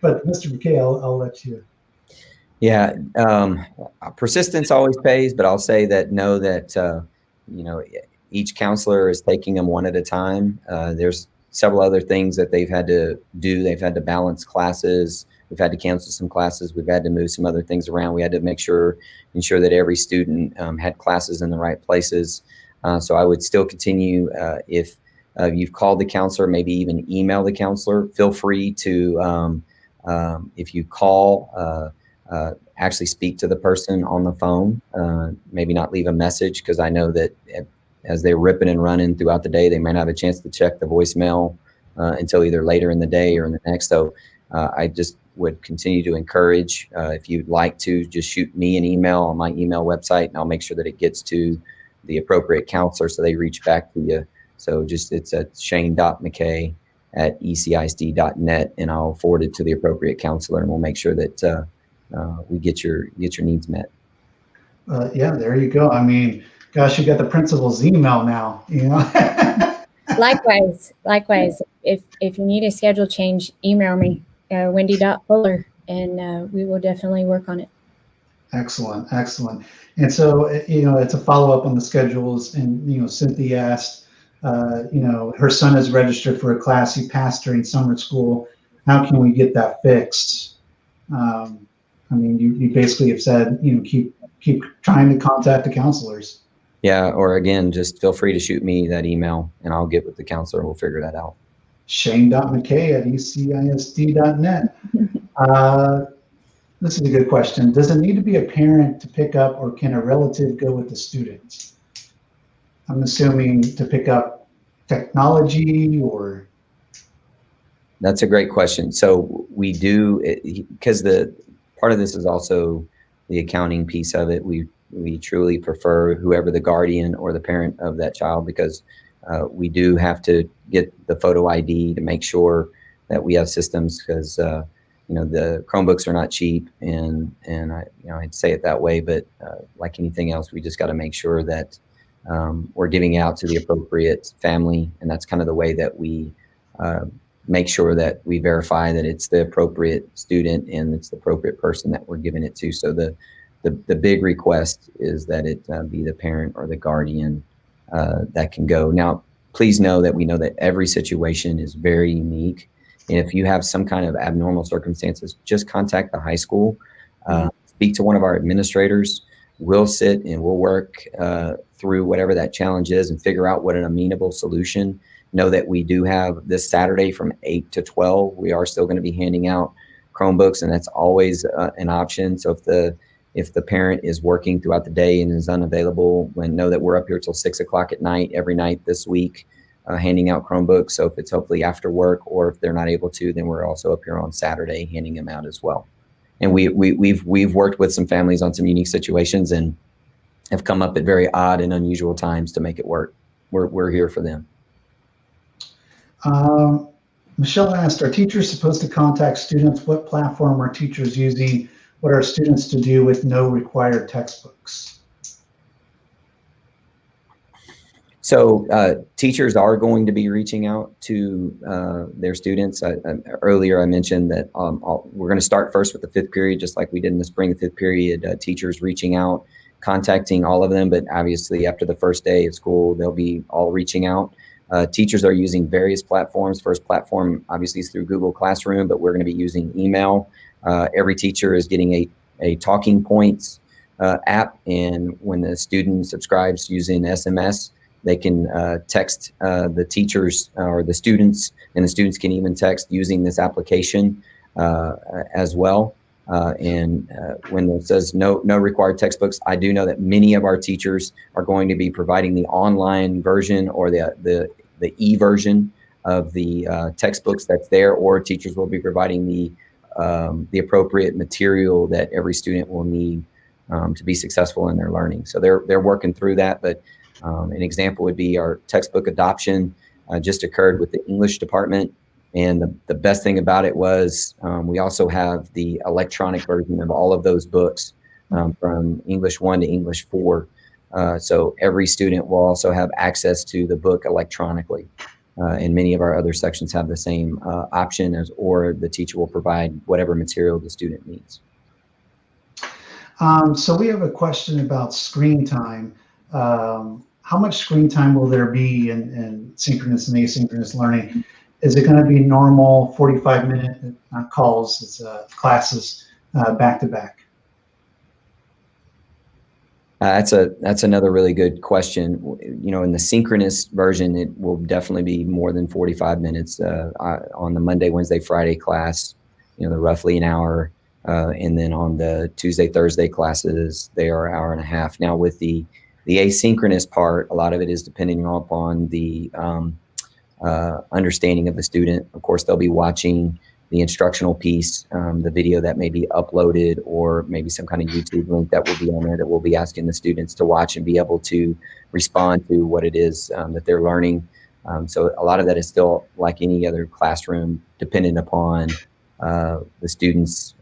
But Mr. McKay, I'll let you. Yeah, persistence always pays, but I'll say that know that, you know, each counselor is taking them one at a time. There's several other things that they've had to do. They've had to balance classes. We've had to cancel some classes. We've had to move some other things around. We had to ensure that every student had classes in the right places. So I would still continue, if you've called the counselor, maybe even email the counselor. Feel free to, if you call, actually speak to the person on the phone, maybe not leave a message, because I know that as they're ripping and running throughout the day, they might not have a chance to check the voicemail until either later in the day or in the next. So I just would continue to encourage, if you'd like to, just shoot me an email on my email website, and I'll make sure that it gets to the appropriate counselor so they reach back to you. So just, it's at shane.mckay@ecisd.net, and I'll forward it to the appropriate counselor, and we'll make sure that we get your needs met. Yeah, there you go. I mean, gosh, you got the principal's email now, you know. Likewise. If you need a schedule change, email me, wendy.fuller, and we will definitely work on it. Excellent. And so, you know, it's a follow-up on the schedules. And, you know, Cynthia asked, you know, her son is registered for a class he passed during summer school. How can we get that fixed? I mean, you basically have said, keep trying to contact the counselors. Yeah, or again, just feel free to shoot me that email and I'll get with the counselor and we'll figure that out. Shane.mckay@ecisd.net. This is a good question. Does it need to be a parent to pick up, or can a relative go with the student? I'm assuming to pick up technology, or? That's a great question. So we do, because the part of this is also the accounting piece of it. We truly prefer whoever the guardian or the parent of that child, because we do have to get the photo ID to make sure that we have systems, because the Chromebooks are not cheap, and I'd say it that way, but like anything else, we just got to make sure that we're giving out to the appropriate family, and that's kind of the way that we make sure that we verify that it's the appropriate student and it's the appropriate person that we're giving it to. So the big request is that it be the parent or the guardian that can go. Now, please know that we know that every situation is very unique. And if you have some kind of abnormal circumstances, just contact the high school, speak to one of our administrators. We'll sit and we'll work through whatever that challenge is and figure out what an amenable solution. Know that we do have this Saturday from 8 to 12. We are still going to be handing out Chromebooks, and that's always an option. So if the parent is working throughout the day and is unavailable, know that we're up here till 6 o'clock at night every night this week, handing out Chromebooks. So if it's hopefully after work, or if they're not able to, then we're also up here on Saturday handing them out as well. And we've worked with some families on some unique situations and have come up at very odd and unusual times to make it work. We're here for them. Michelle asked, are teachers supposed to contact students? What platform are teachers using? What are students to do with no required textbooks? So teachers are going to be reaching out to their students. Earlier I mentioned that we're going to start first with the fifth period, just like we did in the spring. The fifth period, teachers reaching out, contacting all of them, but obviously after the first day of school, they'll be all reaching out. Teachers are using various platforms. First platform obviously is through Google Classroom, but we're going to be using email. Every teacher is getting a Talking Points app, and when the student subscribes using SMS, they can text the teachers or the students, and the students can even text using this application as well. And when it says no required textbooks, I do know that many of our teachers are going to be providing the online version or the e-version of the textbooks that's there, or teachers will be providing the appropriate material that every student will need to be successful in their learning. So they're working through that. But an example would be our textbook adoption just occurred with the English department. And the best thing about it was we also have the electronic version of all of those books from English 1 to English 4. So every student will also have access to the book electronically. And many of our other sections have the same option, or the teacher will provide whatever material the student needs. So we have a question about screen time. How much screen time will there be in synchronous and asynchronous learning? Is it going to be normal 45-minute calls, classes back to back? That's another really good question. In the synchronous version, it will definitely be more than 45 minutes on the Monday, Wednesday, Friday class. They're roughly an hour, and then on the Tuesday, Thursday classes, they are an hour and a half. Now, with the asynchronous part, a lot of it is depending upon the understanding of the student. Of course, they'll be watching the instructional piece, the video that may be uploaded, or maybe some kind of YouTube link that will be on there that we'll be asking the students to watch and be able to respond to what it is that they're learning. So a lot of that is still, like any other classroom, dependent upon the students'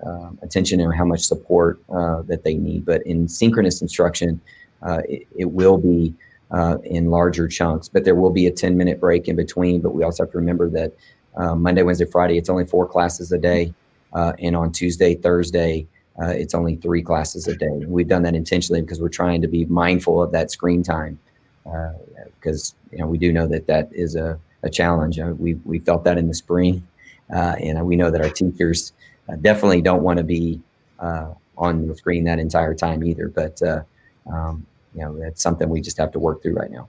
attention and how much support that they need. But in synchronous instruction, it will be in larger chunks, but there will be a 10-minute break in between. But we also have to remember that Monday, Wednesday, Friday, it's only 4 classes a day. And on Tuesday, Thursday, it's only 3 classes a day. We've done that intentionally because we're trying to be mindful of that screen time, because we do know that is a challenge. We felt that in the spring, and we know that our teachers definitely don't want to be on the screen that entire time either. But that's something we just have to work through right now.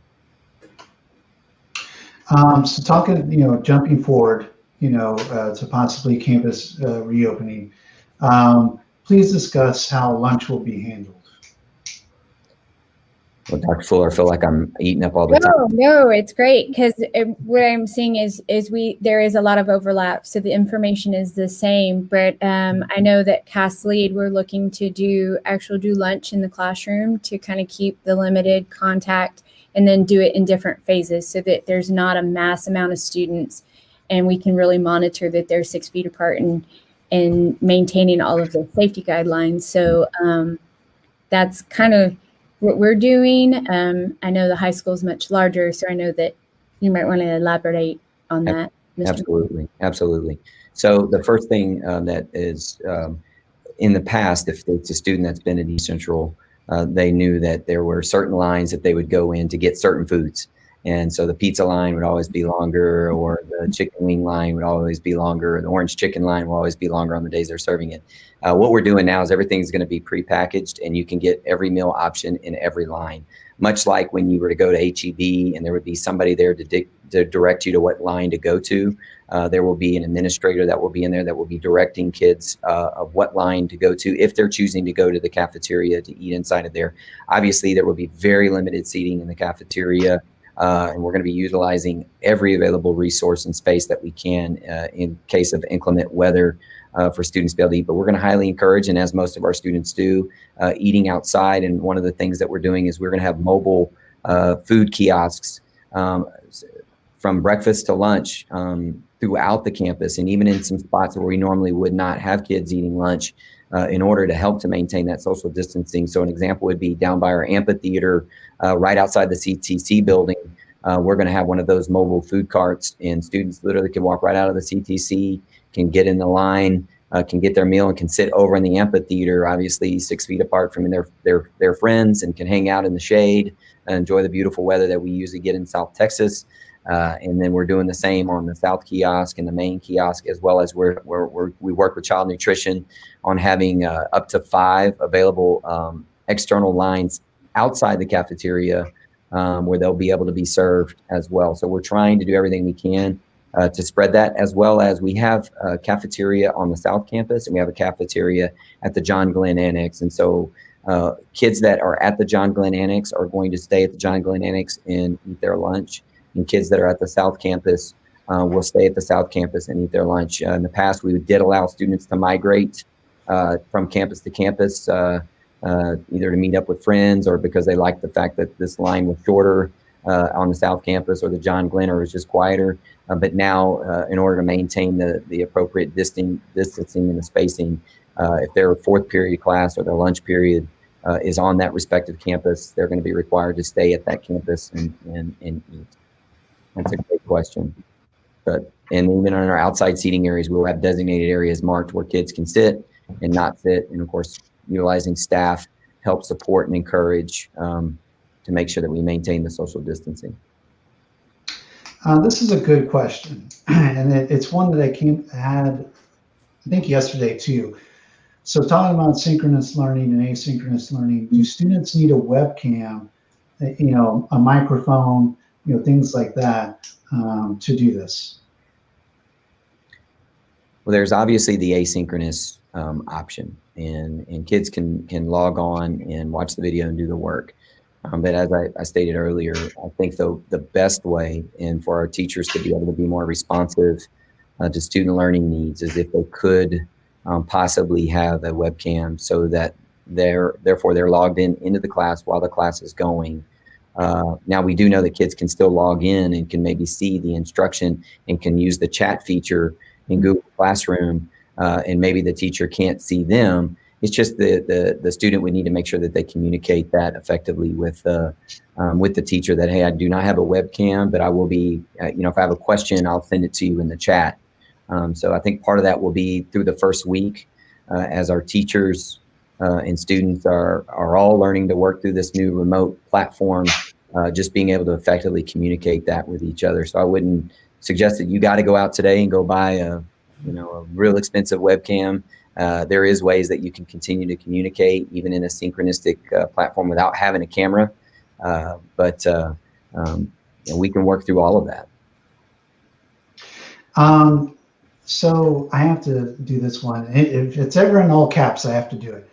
So talking, jumping forward, to possibly campus reopening, please discuss how lunch will be handled. Well, Dr. Fuller, I feel like I'm eating up all the time. No, it's great because what I'm seeing is there is a lot of overlap, so the information is the same. But I know that CAS Lead, we're looking to do lunch in the classroom to kind of keep the limited contact, and then do it in different phases so that there's not a mass amount of students, and we can really monitor that they're 6 feet apart and maintaining all of the safety guidelines. So that's kind of what we're doing. I know the high school is much larger, so I know that you might want to elaborate on that, Mr. Absolutely. So the first thing that is in the past, if it's a student that's been at East Central, they knew that there were certain lines that they would go in to get certain foods. And so the pizza line would always be longer, or the chicken wing line would always be longer, or the orange chicken line will always be longer on the days they're serving it. What we're doing now is everything's going to be prepackaged, and you can get every meal option in every line. Much like when you were to go to HEB and there would be somebody there to direct you to what line to go to, there will be an administrator that will be in there that will be directing kids of what line to go to if they're choosing to go to the cafeteria to eat inside of there. Obviously, there will be very limited seating in the cafeteria. And we're going to be utilizing every available resource and space that we can in case of inclement weather for students to be able to eat. But we're going to highly encourage, and as most of our students do, eating outside. And one of the things that we're doing is we're going to have mobile food kiosks from breakfast to lunch throughout the campus, and even in some spots where we normally would not have kids eating lunch, in order to help to maintain that social distancing. So an example would be down by our amphitheater, right outside the CTC building. We're going to have one of those mobile food carts, and students literally can walk right out of the CTC, can get in the line, can get their meal, and can sit over in the amphitheater, obviously 6 feet apart from their friends, and can hang out in the shade and enjoy the beautiful weather that we usually get in South Texas. And then we're doing the same on the South kiosk and the main kiosk, as well as we work with Child Nutrition on having up to 5 available external lines outside the cafeteria where they'll be able to be served as well. So we're trying to do everything we can to spread that, as well as we have a cafeteria on the South Campus, and we have a cafeteria at the John Glenn Annex. And so kids that are at the John Glenn Annex are going to stay at the John Glenn Annex and eat their lunch. And kids that are at the South Campus will stay at the South Campus and eat their lunch. In the past, we did allow students to migrate from campus to campus, either to meet up with friends or because they liked the fact that this line was shorter on the South Campus, or the John Glenn, or was just quieter. But now, in order to maintain the appropriate distancing and the spacing, if their 4th period class or their lunch period is on that respective campus, they're going to be required to stay at that campus and eat. That's a great question. And even in our outside seating areas, we'll have designated areas marked where kids can sit and not sit. And of course, utilizing staff help support and encourage to make sure that we maintain the social distancing. This is a good question. And it's one that I had, I think, yesterday too. So talking about synchronous learning and asynchronous learning, do students need a webcam, a microphone, things like that to do this? Well, there's obviously the asynchronous option, and kids can log on and watch the video and do the work. But as I stated earlier, I think the best way, and for our teachers to be able to be more responsive to student learning needs, is if they could possibly have a webcam, so that they're logged into the class while the class is going. Now, we do know that kids can still log in and can maybe see the instruction and can use the chat feature in Google Classroom, and maybe the teacher can't see them. It's just the student would need to make sure that they communicate that effectively with the teacher, that, hey, I do not have a webcam, but I will be, if I have a question, I'll send it to you in the chat. So I think part of that will be through the first week, as our teachers and students are all learning to work through this new remote platform, just being able to effectively communicate that with each other. So I wouldn't suggest that you got to go out today and go buy a real expensive webcam. there is ways that you can continue to communicate even in a synchronistic platform without having a camera. But we can work through all of that. So I have to do this one. If it's ever in all caps, I have to do it.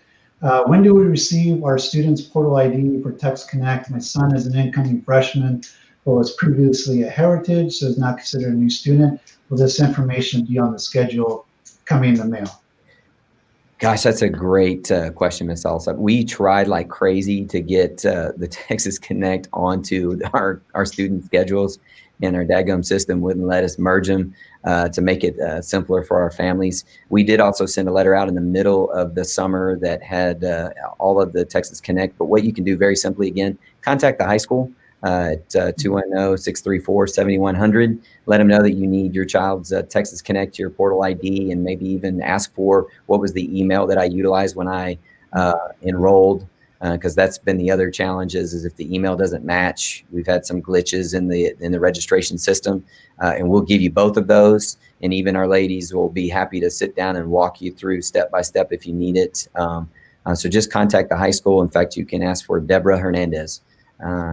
When do we receive our student's portal ID for Text Connect? My son is an incoming freshman, but was previously a Heritage, so is not considered a new student. Will this information be on the schedule coming in the mail? Gosh, that's a great question, Ms. Alsop. We tried like crazy to get the Texas Connect onto our student schedules, and our dadgum system wouldn't let us merge them to make it simpler for our families. We did also send a letter out in the middle of the summer that had all of the Texas Connect, but what you can do very simply, again, contact the high school at 210-634-7100. Let them know that you need your child's Texas Connect to your portal ID, and maybe even ask for what was the email that I utilized when I enrolled, because that's been the other challenges, is if the email doesn't match. We've had some glitches in the registration system, and we'll give you both of those, and even our ladies will be happy to sit down and walk you through step by step if you need it. So just contact the high school. In fact, you can ask for Deborah Hernandez.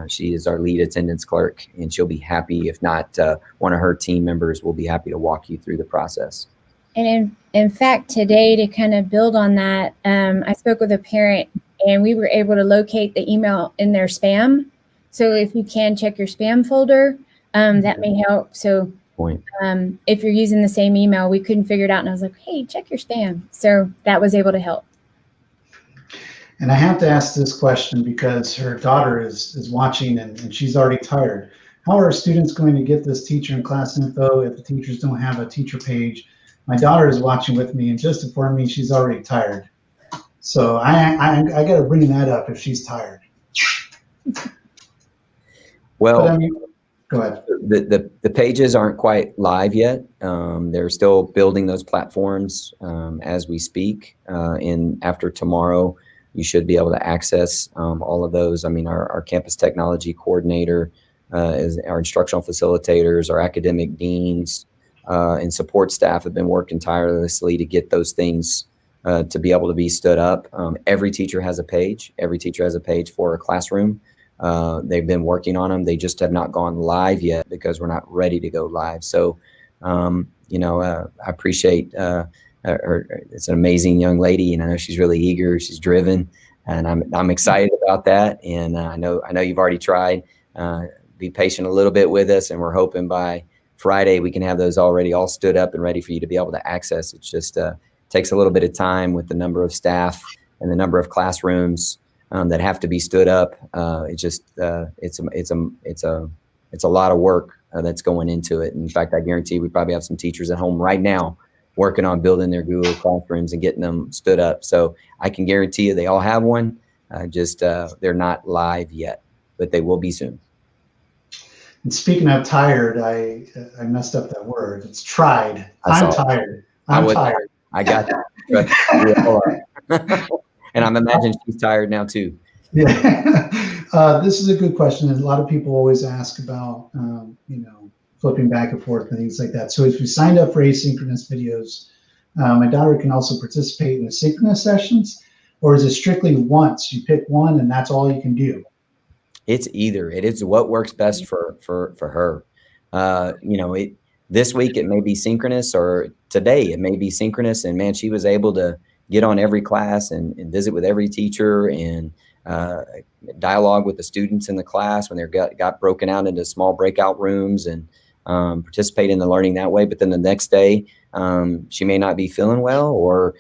She is our lead attendance clerk, and she'll be happy. If not, one of her team members will be happy to walk you through the process. And in fact, today, to kind of build on that, I spoke with a parent, and we were able to locate the email in their spam. So if you can check your spam folder, that may help. So if you're using the same email, we couldn't figure it out, and I was like, hey, check your spam. So that was able to help. And I have to ask this question because her daughter is watching, and she's already tired. How are students going to get this teacher and class info if the teachers don't have a teacher page? My daughter is watching with me, and just informed me she's already tired. So I got to bring that up if she's tired. Well, but, I mean, go ahead. The pages aren't quite live yet. They're still building those platforms as we speak. And after tomorrow, you should be able to access all of those. I mean, our campus technology coordinator, is our instructional facilitators, our academic deans, and support staff have been working tirelessly to get those things to be able to be stood up. Every teacher has a page. Every teacher has a page for a classroom. They've been working on them. They just have not gone live yet because we're not ready to go live. So, I appreciate her. It's an amazing young lady, and I know she's really eager. She's driven, and I'm excited about that. And I know you've already tried. Be patient a little bit with us, and we're hoping by Friday we can have those already all stood up and ready for you to be able to access. It's just takes a little bit of time with the number of staff and the number of classrooms that have to be stood up. It's a lot of work that's going into it. In fact, I guarantee we probably have some teachers at home right now working on building their Google Classrooms and getting them stood up. So I can guarantee you they all have one. They're not live yet, but they will be soon. And speaking of tired, I messed up that word. It's tried. I'm tired. I'm tired. I got that. And I'm imagining she's tired now too. Yeah. This is a good question. And a lot of people always ask about, flipping back and forth and things like that. So if you signed up for asynchronous videos, my daughter can also participate in the synchronous sessions, or is it strictly once? You pick one and that's all you can do? It's either. It is what works best for her. This week it may be synchronous, or today it may be synchronous. And man, she was able to get on every class and visit with every teacher and dialogue with the students in the class when they got broken out into small breakout rooms and participate in the learning that way. But then the next day, she may not be feeling well, or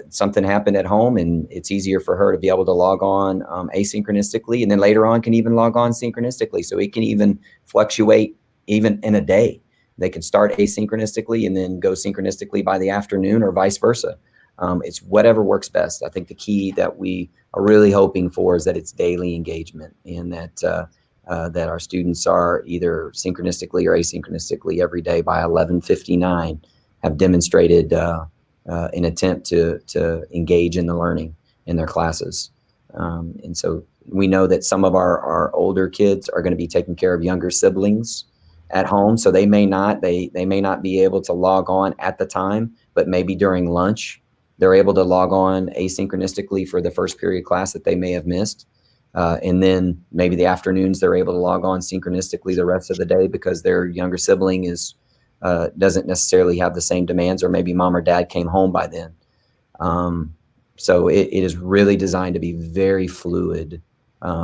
something happened at home, and it's easier for her to be able to log on asynchronistically, and then later on can even log on synchronistically. So it can even fluctuate even in a day. They can start asynchronistically and then go synchronistically by the afternoon, or vice versa. It's whatever works best. I think the key that we are really hoping for is that it's daily engagement, and that our students are either synchronistically or asynchronistically every day by 11:59 have demonstrated an attempt to engage in the learning in their classes. And so we know that some of our older kids are going to be taking care of younger siblings at home, so they may not be able to log on at the time, but maybe during lunch they're able to log on asynchronously for the first period class that they may have missed. And then maybe the afternoons, they're able to log on synchronistically the rest of the day because their younger sibling doesn't necessarily have the same demands, or maybe mom or dad came home by then. So it is really designed to be very fluid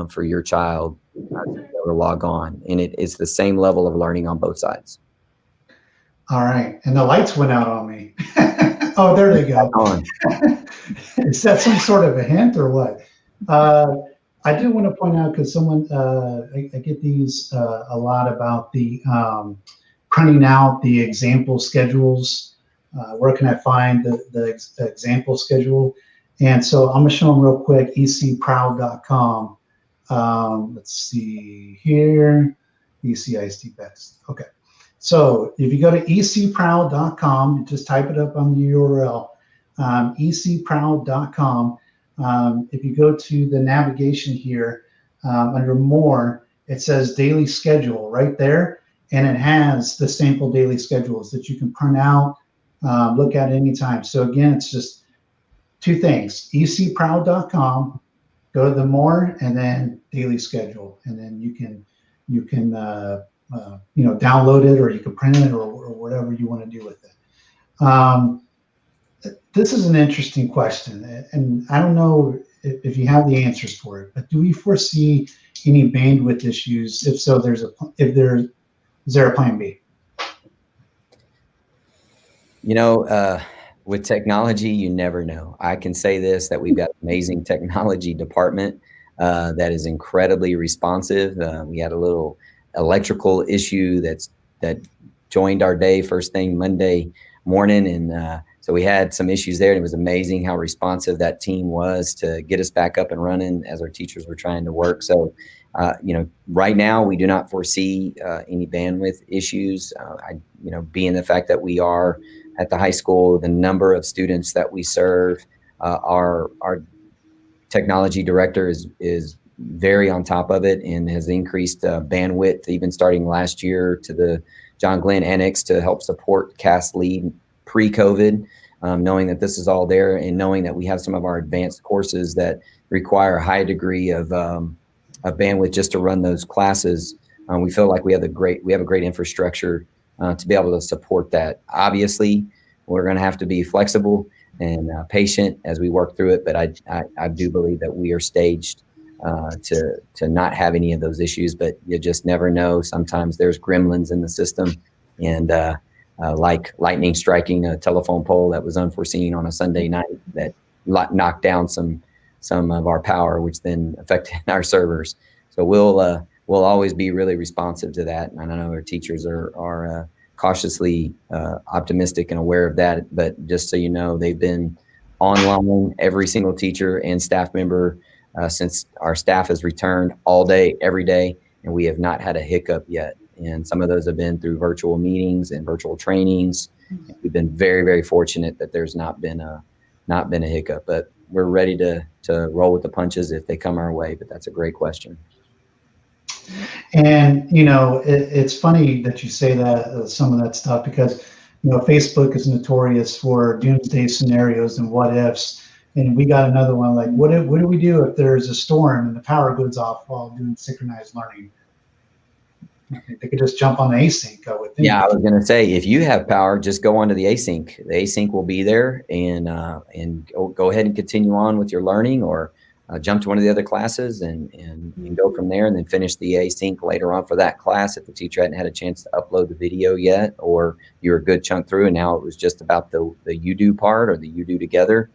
for your child to be able to log on. And it's the same level of learning on both sides. All right. And the lights went out on me. Oh, there they go. Is that some sort of a hint or what? I do want to point out, because someone, I get these a lot about the printing out the example schedules. Where can I find the example schedule? And so I'm going to show them real quick, ecproud.com. Let's see here, ECISD best. Okay. So if you go to ecproud.com, just type it up on the URL, ecproud.com. If you go to the navigation here, under more, it says daily schedule right there. And it has the sample daily schedules that you can print out, look at anytime. So again, it's just two things, ecproud.com, go to the more, and then daily schedule. And then you can download it, or you can print it, or whatever you want to do with it. This is an interesting question, and I don't know if you have the answers for it, but do we foresee any bandwidth issues? If so, is there a plan B? With technology, you never know. I can say this, that we've got an amazing technology department that is incredibly responsive. We had a little electrical issue that joined our day first thing Monday morning, and so we had some issues there, and it was amazing how responsive that team was to get us back up and running as our teachers were trying to work. So right now we do not foresee any bandwidth issues. Being the fact that we are at the high school, the number of students that we serve, our technology director is very on top of it and has increased bandwidth even starting last year to the John Glenn Annex to help support CAS Lead pre-COVID, knowing that this is all there, and knowing that we have some of our advanced courses that require a high degree of bandwidth just to run those classes. We feel like we have a great infrastructure to be able to support that. Obviously, we're going to have to be flexible and patient as we work through it, but I do believe that we are staged to not have any of those issues, but you just never know. Sometimes there's gremlins in the system, and like lightning striking a telephone pole that was unforeseen on a Sunday night that knocked down some of our power, which then affected our servers. So we'll always be really responsive to that. And I know our teachers are cautiously optimistic and aware of that. But just so you know, they've been online, every single teacher and staff member, since our staff has returned all day, every day, and we have not had a hiccup yet. And some of those have been through virtual meetings and virtual trainings. We've been very, very fortunate that there's not been a hiccup, but we're ready to roll with the punches if they come our way. But that's a great question. And it's funny that you say that, some of that stuff, because Facebook is notorious for doomsday scenarios and what ifs. And we got another one like, what do we do if there's a storm and the power goes off while doing synchronized learning? They could just jump on the async, I would think. Yeah, I was going to say, if you have power, just go onto the async. The async will be there, and go ahead and continue on with your learning, or jump to one of the other classes and go from there, and then finish the async later on for that class if the teacher hadn't had a chance to upload the video yet, or you're a good chunk through and now it was just about the you do part, or the you do together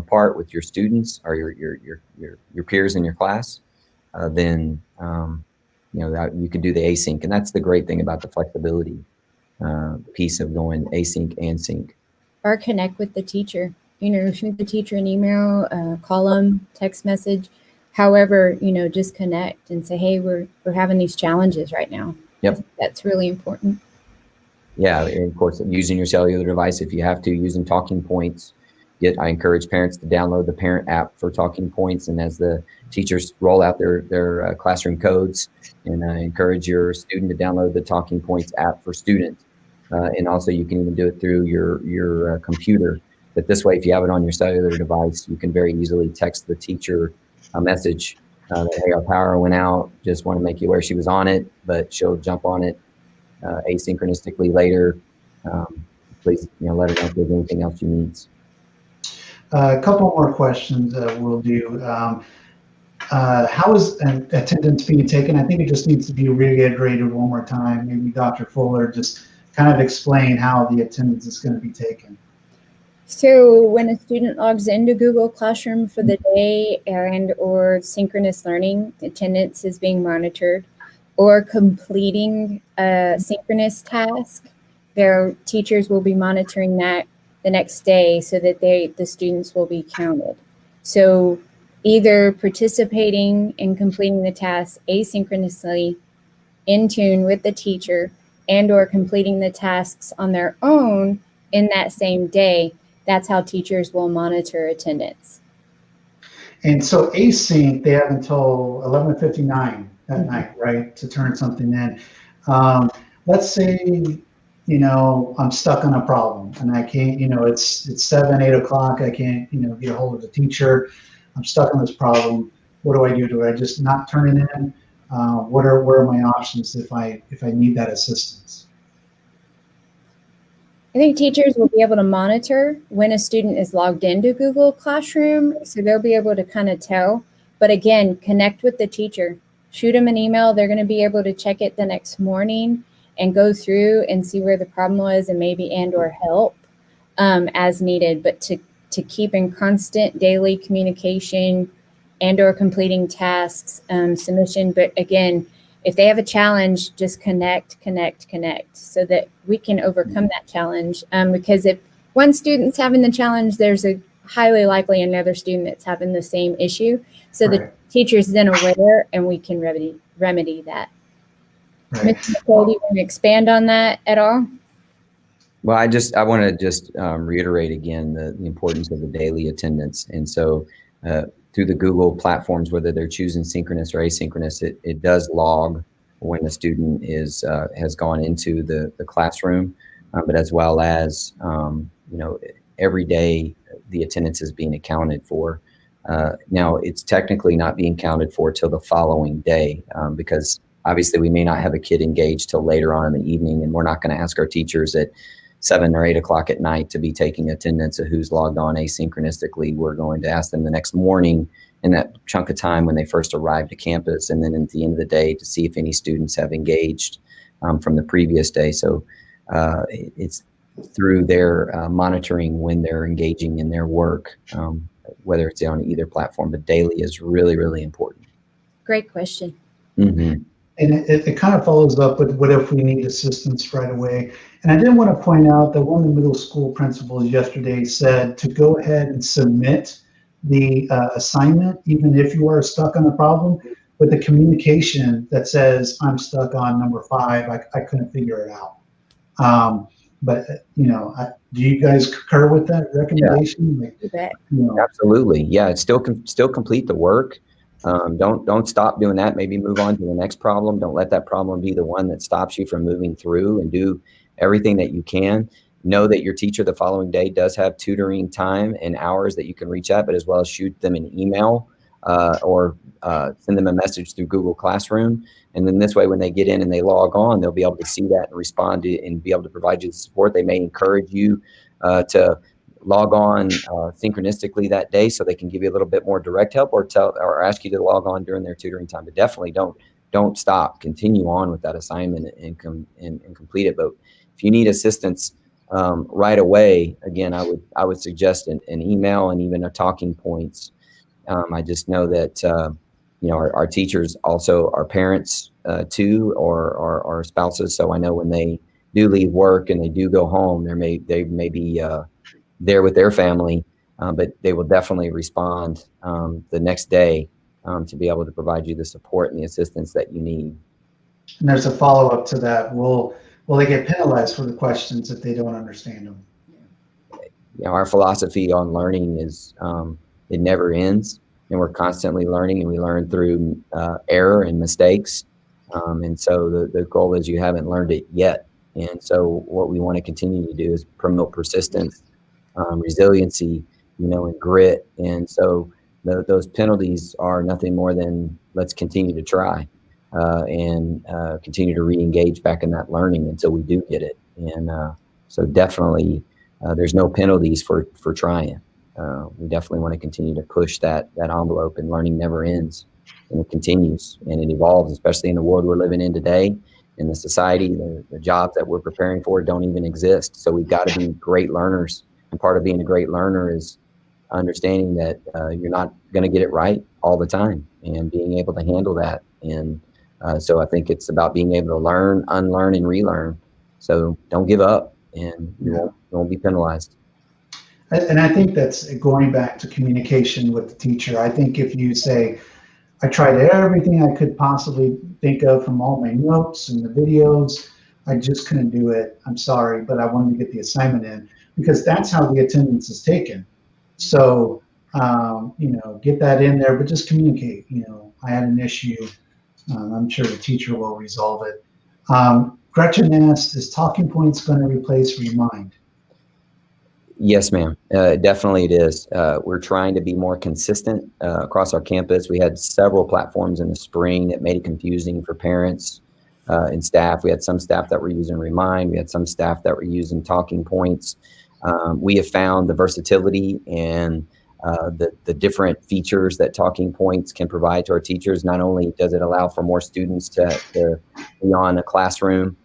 part with your students or your peers in your class. Then you could do the async, and that's the great thing about the flexibility piece of going async and sync. Or connect with the teacher. Shoot the teacher an email, call them, text message, however, just connect and say, hey, we're having these challenges right now. Yep. That's really important. Yeah, and of course, using your cellular device if you have to, using talking points. I encourage parents to download the parent app for talking points, and as the teachers roll out their classroom codes, and encourage your student to download the talking points app for students. And also you can even do it through your computer. But this way, if you have it on your cellular device, you can very easily text the teacher a message that, hey, our power went out. Just want to make you aware she was on it, but she'll jump on it asynchronously later. Please, let her know if there's anything else she needs. A couple more questions we'll do. How is attendance being taken? I think it just needs to be reiterated one more time. Maybe Dr. Fuller just kind of explain how the attendance is going to be taken. So when a student logs into Google Classroom for the day or synchronous learning, attendance is being monitored, or completing a synchronous task, their teachers will be monitoring that the next day so that the students will be counted. So either participating in completing the task asynchronously in tune with the teacher and or completing the tasks on their own in that same day, that's how teachers will monitor attendance. And so async, they have until 11:59 that night, right, to turn something in. Let's say, I'm stuck on a problem and I can't, it's 7, 8 o'clock. I can't, get a hold of the teacher. I'm stuck on this problem. What do I do? Do I just not turn it in? What are my options if I need that assistance? I think teachers will be able to monitor when a student is logged into Google Classroom, so they'll be able to kind of tell. But again, connect with the teacher. Shoot them an email. They're going to be able to check it the next morning and go through and see where the problem was and maybe or help as needed. But to keep in constant daily communication and or completing tasks, submission. But again, if they have a challenge, just connect so that we can overcome that challenge. Because if one student's having the challenge, there's a highly likely another student that's having the same issue. So the teacher's then aware and we can remedy that. Right. Mr. McKay, do you want to expand on that at all? Well, I want to just reiterate again the importance of the daily attendance. And so through the Google platforms, whether they're choosing synchronous or asynchronous, it does log when the student has gone into the classroom, but as well as, every day the attendance is being accounted for. Now, it's technically not being counted for till the following day because obviously we may not have a kid engaged till later on in the evening, and we're not going to ask our teachers at 7 or 8 o'clock at night to be taking attendance of who's logged on asynchronously. We're going to ask them the next morning in that chunk of time when they first arrived to campus, and then at the end of the day to see if any students have engaged from the previous day. So it's through their monitoring when they're engaging in their work, whether it's on either platform, but daily is really, really important. Great question. Mm-hmm. And it kind of follows up with what if we need assistance right away. And I did want to point out that one of the middle school principals yesterday said to go ahead and submit the assignment, even if you are stuck on a problem, with the communication that says, I'm stuck on number 5, I couldn't figure it out. But, do you guys concur with that recommendation? Yeah. Absolutely. Yeah, it's still complete the work. Don't stop doing that. Maybe move on to the next problem. Don't let that problem be the one that stops you from moving through, and do everything that you can. Know that your teacher the following day does have tutoring time and hours that you can reach out, but as well as shoot them an email or send them a message through Google Classroom. And then this way, when they get in and they log on, they'll be able to see that and respond to and be able to provide you the support. They may encourage you to log on synchronistically that day so they can give you a little bit more direct help, or ask you to log on during their tutoring time. But definitely don't stop. Continue on with that assignment and complete it. But if you need assistance right away, again, I would suggest an email and even a talking points. I just know that our teachers also are parents too, or our spouses. So I know when they do leave work and they do go home, they may be there with their family, but they will definitely respond the next day to be able to provide you the support and the assistance that you need. And there's a follow-up to that. Will they get penalized for the questions if they don't understand them? Our philosophy on learning is it never ends, and we're constantly learning, and we learn through error and mistakes. And so the goal is you haven't learned it yet. And so what we want to continue to do is promote persistence resiliency, and grit. And so those penalties are nothing more than let's continue to try and continue to re-engage back in that learning until we do get it. And so definitely there's no penalties for trying. We definitely want to continue to push that envelope, and learning never ends, and it continues and it evolves, especially in the world we're living in today. In the society, the jobs that we're preparing for don't even exist. So we've got to be great learners. And part of being a great learner is understanding that you're not going to get it right all the time, and being able to handle that. And so I think it's about being able to learn, unlearn, and relearn. So don't give up, and you won't be penalized. And I think that's going back to communication with the teacher. I think if you say, I tried everything I could possibly think of from all my notes and the videos, I just couldn't do it. I'm sorry, but I wanted to get the assignment in, because that's how the attendance is taken. So, get that in there, but just communicate. I had an issue. I'm sure the teacher will resolve it. Gretchen asked, is talking points going to replace Remind? Yes, ma'am. Definitely it is. We're trying to be more consistent across our campus. We had several platforms in the spring that made it confusing for parents and staff. We had some staff that were using Remind. We had some staff that were using talking points. We have found the versatility and the different features that talking points can provide to our teachers. Not only does it allow for more students to be on a classroom,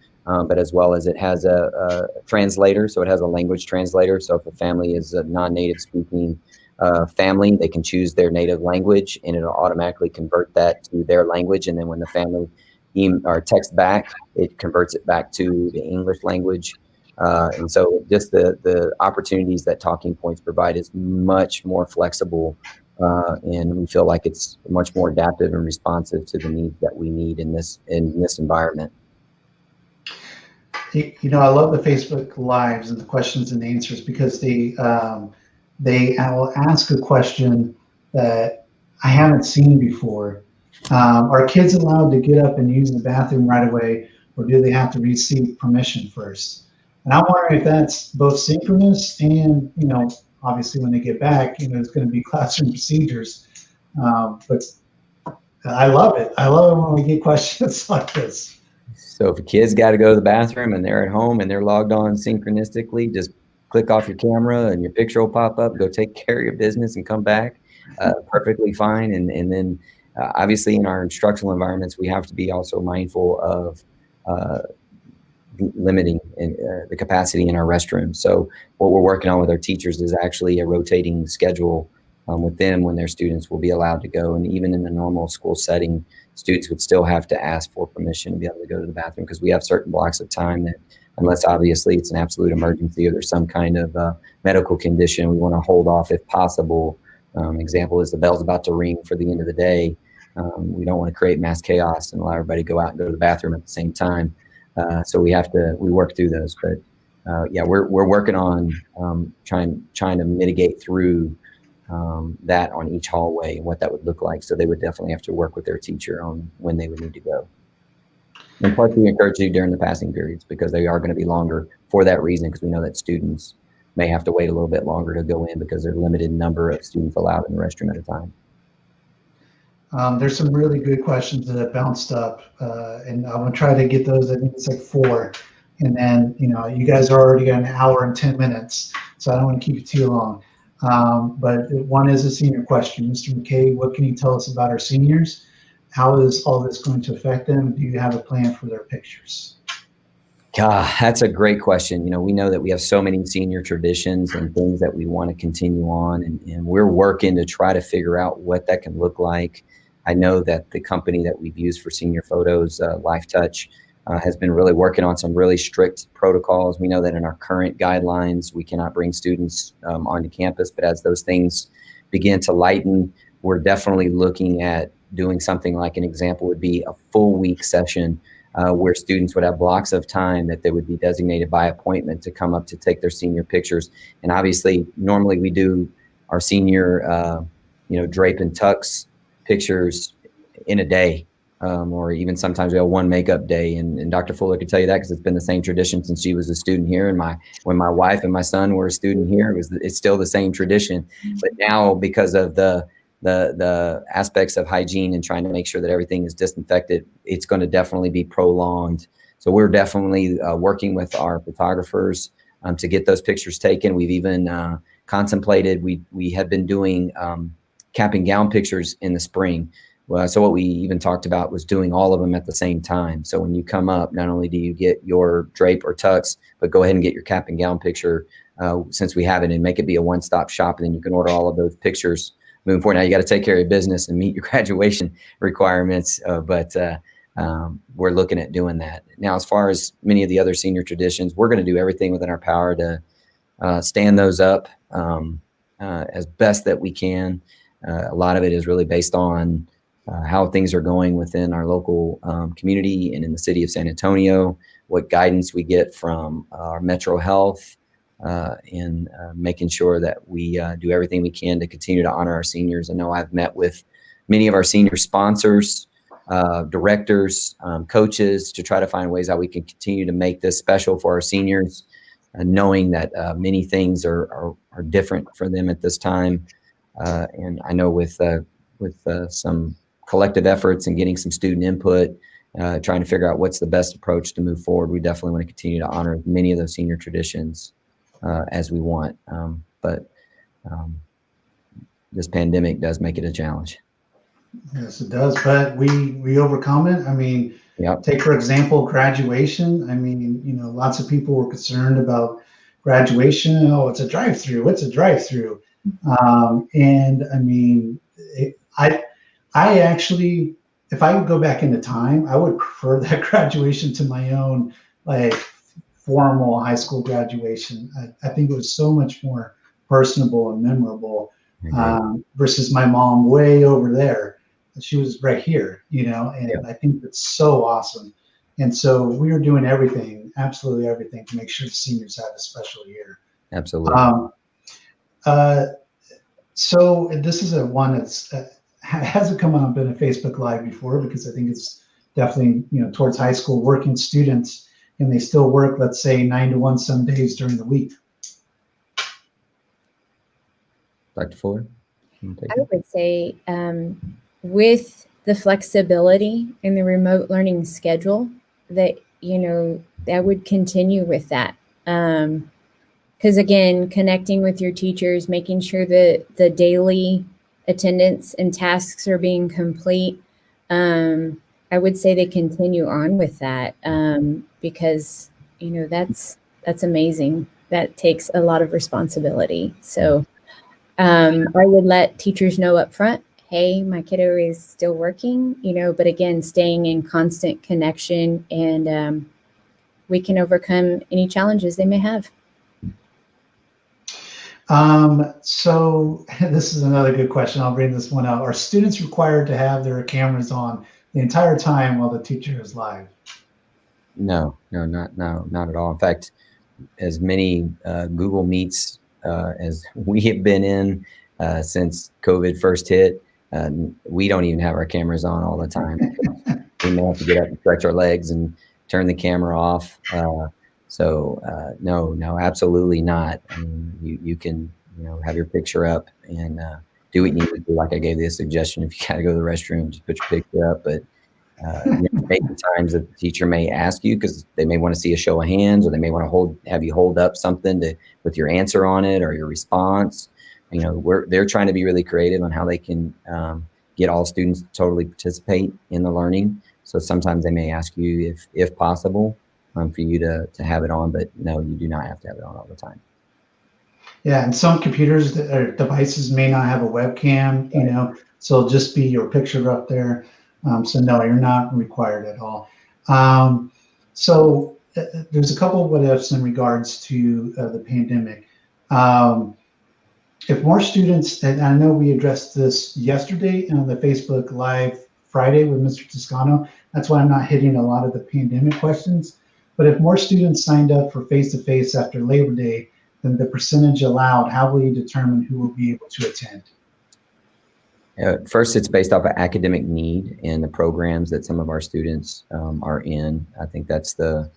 but as well as it has a translator. So it has a language translator. So if a family is a non-native speaking family, they can choose their native language, and it'll automatically convert that to their language. And then when the family or text back, it converts it back to the English language. And so just the opportunities that talking points provide is much more flexible. And we feel like it's much more adaptive and responsive to the needs that we need in this environment. I love the Facebook Lives and the questions and answers, because they will ask a question that I haven't seen before. Are kids allowed to get up and use the bathroom right away, or do they have to receive permission first? And I'm wondering if that's both synchronous and, obviously when they get back, it's going to be classroom procedures. But I love it. I love it when we get questions like this. So if a kid's got to go to the bathroom and they're at home and they're logged on synchronistically, just click off your camera and your picture will pop up, go take care of your business and come back perfectly fine. And then obviously in our instructional environments, we have to be also mindful of limiting the capacity in our restrooms. So what we're working on with our teachers is actually a rotating schedule with them when their students will be allowed to go. And even in the normal school setting, students would still have to ask for permission to be able to go to the bathroom, because we have certain blocks of time that, unless obviously it's an absolute emergency or there's some kind of medical condition, we want to hold off if possible. Example is the bell's about to ring for the end of the day. We don't want to create mass chaos and allow everybody to go out and go to the bathroom at the same time. So we work through those. But we're working on trying to mitigate through that on each hallway and what that would look like. So they would definitely have to work with their teacher on when they would need to go. And plus, we encourage you during the passing periods, because they are going to be longer for that reason, because we know that students may have to wait a little bit longer to go in because there's a limited number of students allowed in the restroom at a time. There's some really good questions that have bounced up, and I'm going to try to get those. I think it's like 4. And then, you guys are already got an hour and 10 minutes, so I don't want to keep you too long. But one is a senior question. Mr. McKay, what can you tell us about our seniors? How is all this going to affect them? Do you have a plan for their pictures? God, that's a great question. We know that we have so many senior traditions and things that we want to continue on, and we're working to try to figure out what that can look like. I know that the company that we've used for senior photos, LifeTouch, has been really working on some really strict protocols. We know that in our current guidelines, we cannot bring students onto campus, but as those things begin to lighten, we're definitely looking at doing something like, an example would be a full week session where students would have blocks of time that they would be designated by appointment to come up to take their senior pictures. And obviously, normally we do our senior, drape and tux pictures in a day. or even sometimes we have one makeup day. And Dr. Fuller could tell you that because it's been the same tradition since she was a student here. And when my wife and my son were a student here, it's still the same tradition. But now, because of the aspects of hygiene and trying to make sure that everything is disinfected, it's going to definitely be prolonged. So we're definitely working with our photographers to get those pictures taken. We've even contemplated, we had been doing cap and gown pictures in the spring. So what we even talked about was doing all of them at the same time. So when you come up, not only do you get your drape or tux, but go ahead and get your cap and gown picture since we have it, and make it be a one-stop shop. And then you can order all of those pictures moving forward. Now you got to take care of your business and meet your graduation requirements, but we're looking at doing that. Now, as far as many of the other senior traditions, we're going to do everything within our power to stand those up as best that we can. A lot of it is really based on how things are going within our local community and in the city of San Antonio, what guidance we get from our Metro Health, in making sure that we do everything we can to continue to honor our seniors. I know I've met with many of our senior sponsors, directors, coaches, to try to find ways how we can continue to make this special for our seniors, knowing that many things are different for them at this time. And I know with some collective efforts and getting some student input, trying to figure out what's the best approach to move forward, we definitely want to continue to honor many of those senior traditions as we want. But this pandemic does make it a challenge. Yes, it does, but we overcome it. I mean, yep. Take, for example, graduation. I mean, lots of people were concerned about graduation. Oh, it's a drive-through. It's a drive-through. And I mean, I actually, if I could go back into time, I would prefer that graduation to my own, like, formal high school graduation. I think it was so much more personable and memorable, versus my mom way over there. She was right here, and yeah. I think that's so awesome. And so we are doing everything, absolutely everything, to make sure the seniors have a special year. Absolutely. So this is one that's hasn't come up in a Facebook Live before, because I think it's definitely towards high school working students, and they still work, let's say 9 to 1 some days during the week. Dr. Fuller? I would say with the flexibility in the remote learning schedule, that that would continue with that. Because again, connecting with your teachers, making sure that the daily attendance and tasks are being complete. I would say they continue on with that, because that's amazing. That takes a lot of responsibility. So I would let teachers know up front, hey, my kiddo is still working, but again, staying in constant connection, and we can overcome any challenges they may have. So this is another good question. I'll bring this one out. Are students required to have their cameras on the entire time while the teacher is live? No, not at all. In fact, as many Google Meets as we have been in since COVID first hit, we don't even have our cameras on all the time. We may have to get up and stretch our legs and turn the camera off. No, absolutely not. I mean, you can, have your picture up and do what you need to do. Like I gave you a suggestion, if you got to go to the restroom, just put your picture up. But maybe times that the teacher may ask you, because they may want to see a show of hands, or they may want to have you hold up something with your answer on it or your response. They're trying to be really creative on how they can get all students to totally participate in the learning. So sometimes they may ask you if possible, for you to have it on, but no, you do not have to have it on all the time. Yeah, and some computers or devices may not have a webcam, so it'll just be your picture up there. So no, you're not required at all. So there's a couple of what ifs in regards to the pandemic. If more students, and I know we addressed this yesterday on the Facebook Live Friday with Mr. Toscano, that's why I'm not hitting a lot of the pandemic questions. But if more students signed up for face-to-face after Labor Day than the percentage allowed, how will you determine who will be able to attend? First, it's based off of academic need and the programs that some of our students are in. I think that's the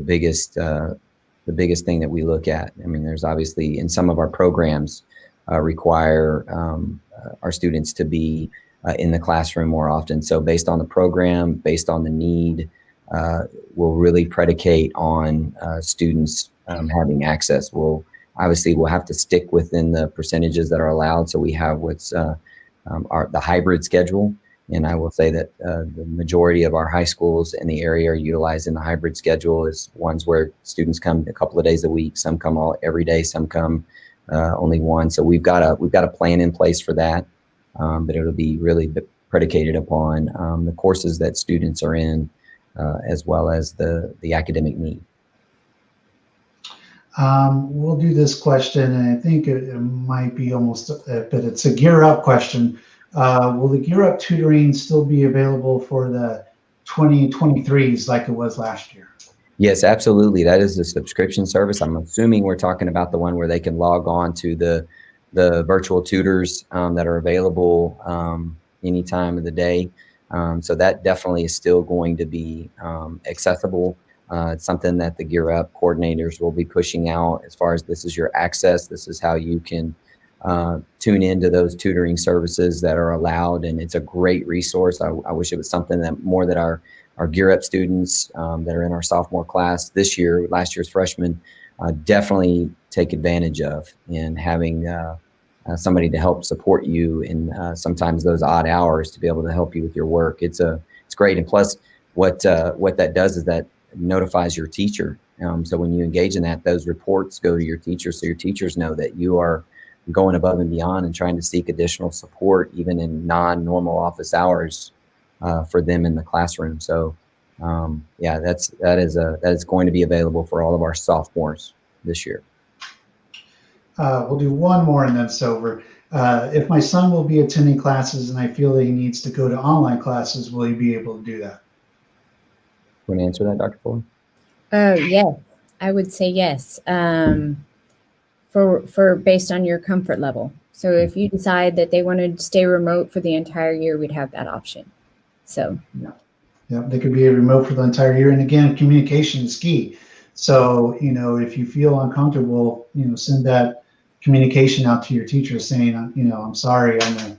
biggest thing that we look at. I mean, there's obviously in some of our programs require our students to be in the classroom more often. So based on the program, based on the need, will really predicate on students having access. We'll have to stick within the percentages that are allowed. So we have what's the hybrid schedule. And I will say that the majority of our high schools in the area are utilizing the hybrid schedule is ones where students come a couple of days a week. Some come every day, some come only one. So we've got a plan in place for that. But it'll be really predicated upon the courses that students are in, as well as the academic need. We'll do this question, and I think it might be almost, but it's a Gear Up question. Will the Gear Up tutoring still be available for the 2023s like it was last year? Yes, absolutely. That is the subscription service. I'm assuming we're talking about the one where they can log on to the virtual tutors that are available any time of the day. So that definitely is still going to be accessible. It's something that the Gear Up coordinators will be pushing out as far as this is your access. This is how you can tune into those tutoring services that are allowed. And it's a great resource. I wish it was something that more that our Gear Up students that are in our sophomore class this year, last year's freshmen, definitely take advantage of, in having somebody to help support you in sometimes those odd hours to be able to help you with your work. It's great. And plus what that does is that notifies your teacher. So when you engage in that, those reports go to your teacher, so your teachers know that you are going above and beyond and trying to seek additional support, even in non-normal office hours for them in the classroom. So yeah, that is going to be available for all of our sophomores this year. We'll do one more and then it's over. If my son will be attending classes and I feel that he needs to go to online classes, will he be able to do that? Want to answer that, Dr. Fuller? Yes, I would say yes. For based on your comfort level. So if you decide that they want to stay remote for the entire year, we'd have that option. So yeah, they could be remote for the entire year. And again, communication is key. So if you feel uncomfortable, send that communication out to your teacher saying, I'm sorry, I'm going to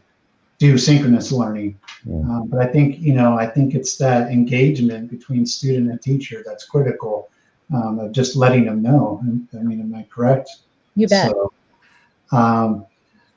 do synchronous learning. Yeah. But I think it's that engagement between student and teacher that's critical, of just letting them know. I mean, am I correct? You bet. So, all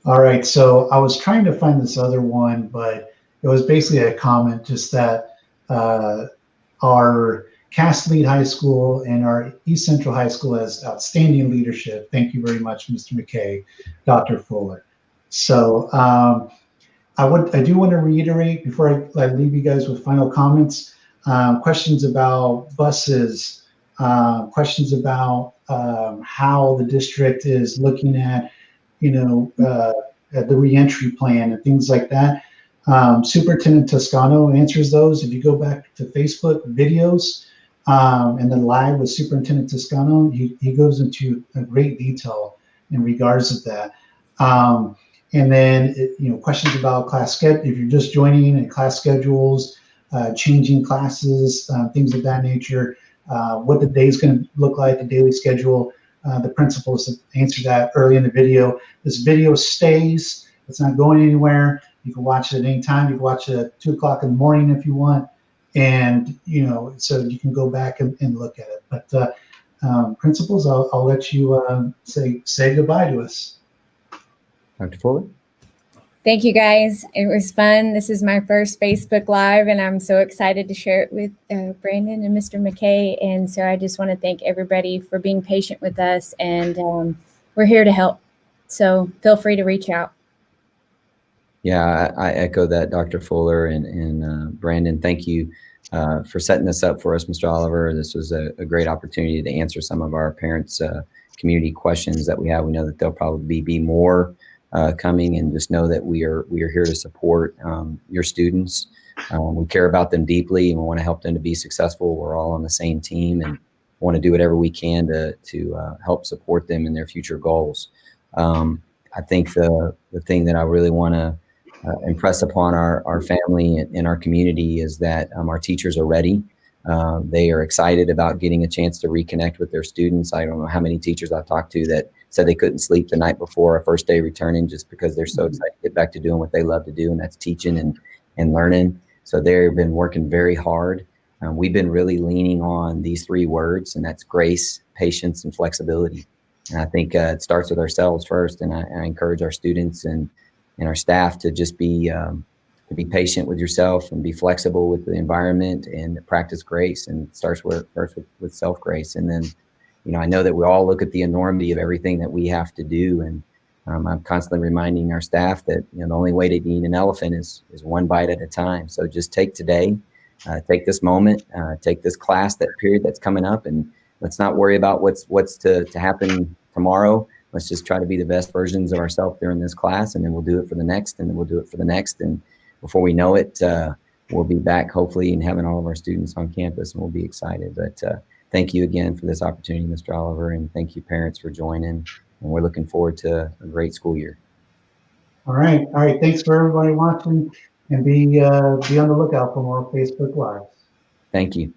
right. So I was trying to find this other one, but it was basically a comment just that our Cass Lead High School and our East Central High School has outstanding leadership. Thank you very much, Mr. McKay, Dr. Fuller. So I do want to reiterate before I leave you guys with final comments, questions about buses, questions about how the district is looking at, at the reentry plan and things like that. Superintendent Toscano answers those. If you go back to Facebook videos and then live with Superintendent Toscano, he goes into a great detail in regards to that. And then, questions about class schedule, if you're just joining, and class schedules, changing classes, things of that nature, what the day is going to look like, the daily schedule. The principals have answered that early in the video. This video stays. It's not going anywhere. You can watch it at any time. You can watch it at 2 o'clock in the morning if you want. And, so you can go back and look at it. But principals, I'll let you say goodbye to us. Dr. Fuller? Thank you, guys. It was fun. This is my first Facebook Live, and I'm so excited to share it with Brandon and Mr. McKay. And so I just want to thank everybody for being patient with us, and we're here to help. So feel free to reach out. Yeah, I echo that, Dr. Fuller and Brandon. Thank you for setting this up for us, Mr. Oliver. This was a great opportunity to answer some of our parents' community questions that we have. We know that there'll probably be more coming, and just know that we are here to support your students. We care about them deeply, and we want to help them to be successful. We're all on the same team, and want to do whatever we can to help support them in their future goals. I think the thing that I really want to impress upon our family and our community is that our teachers are ready. They are excited about getting a chance to reconnect with their students. I don't know how many teachers I've talked to that said they couldn't sleep the night before a first day returning just because they're so excited to get back to doing what they love to do, and that's teaching and learning. So they've been working very hard. We've been really leaning on these 3 words, and that's grace, patience, and flexibility. And I think it starts with ourselves first, and I encourage our students and our staff to just be patient with yourself and be flexible with the environment and practice grace. And it starts with self-grace. And then, I know that we all look at the enormity of everything that we have to do. And I'm constantly reminding our staff that, the only way to eat an elephant is one bite at a time. So just take today, take this moment, take this class, that period that's coming up, and let's not worry about what's to happen tomorrow. Let's just try to be the best versions of ourselves during this class, and then we'll do it for the next, and then we'll do it for the next. And before we know it, we'll be back hopefully and having all of our students on campus, and we'll be excited. But thank you again for this opportunity, Mr. Oliver, and thank you parents for joining. And we're looking forward to a great school year. All right. Thanks for everybody watching, and be on the lookout for more Facebook Lives. Thank you.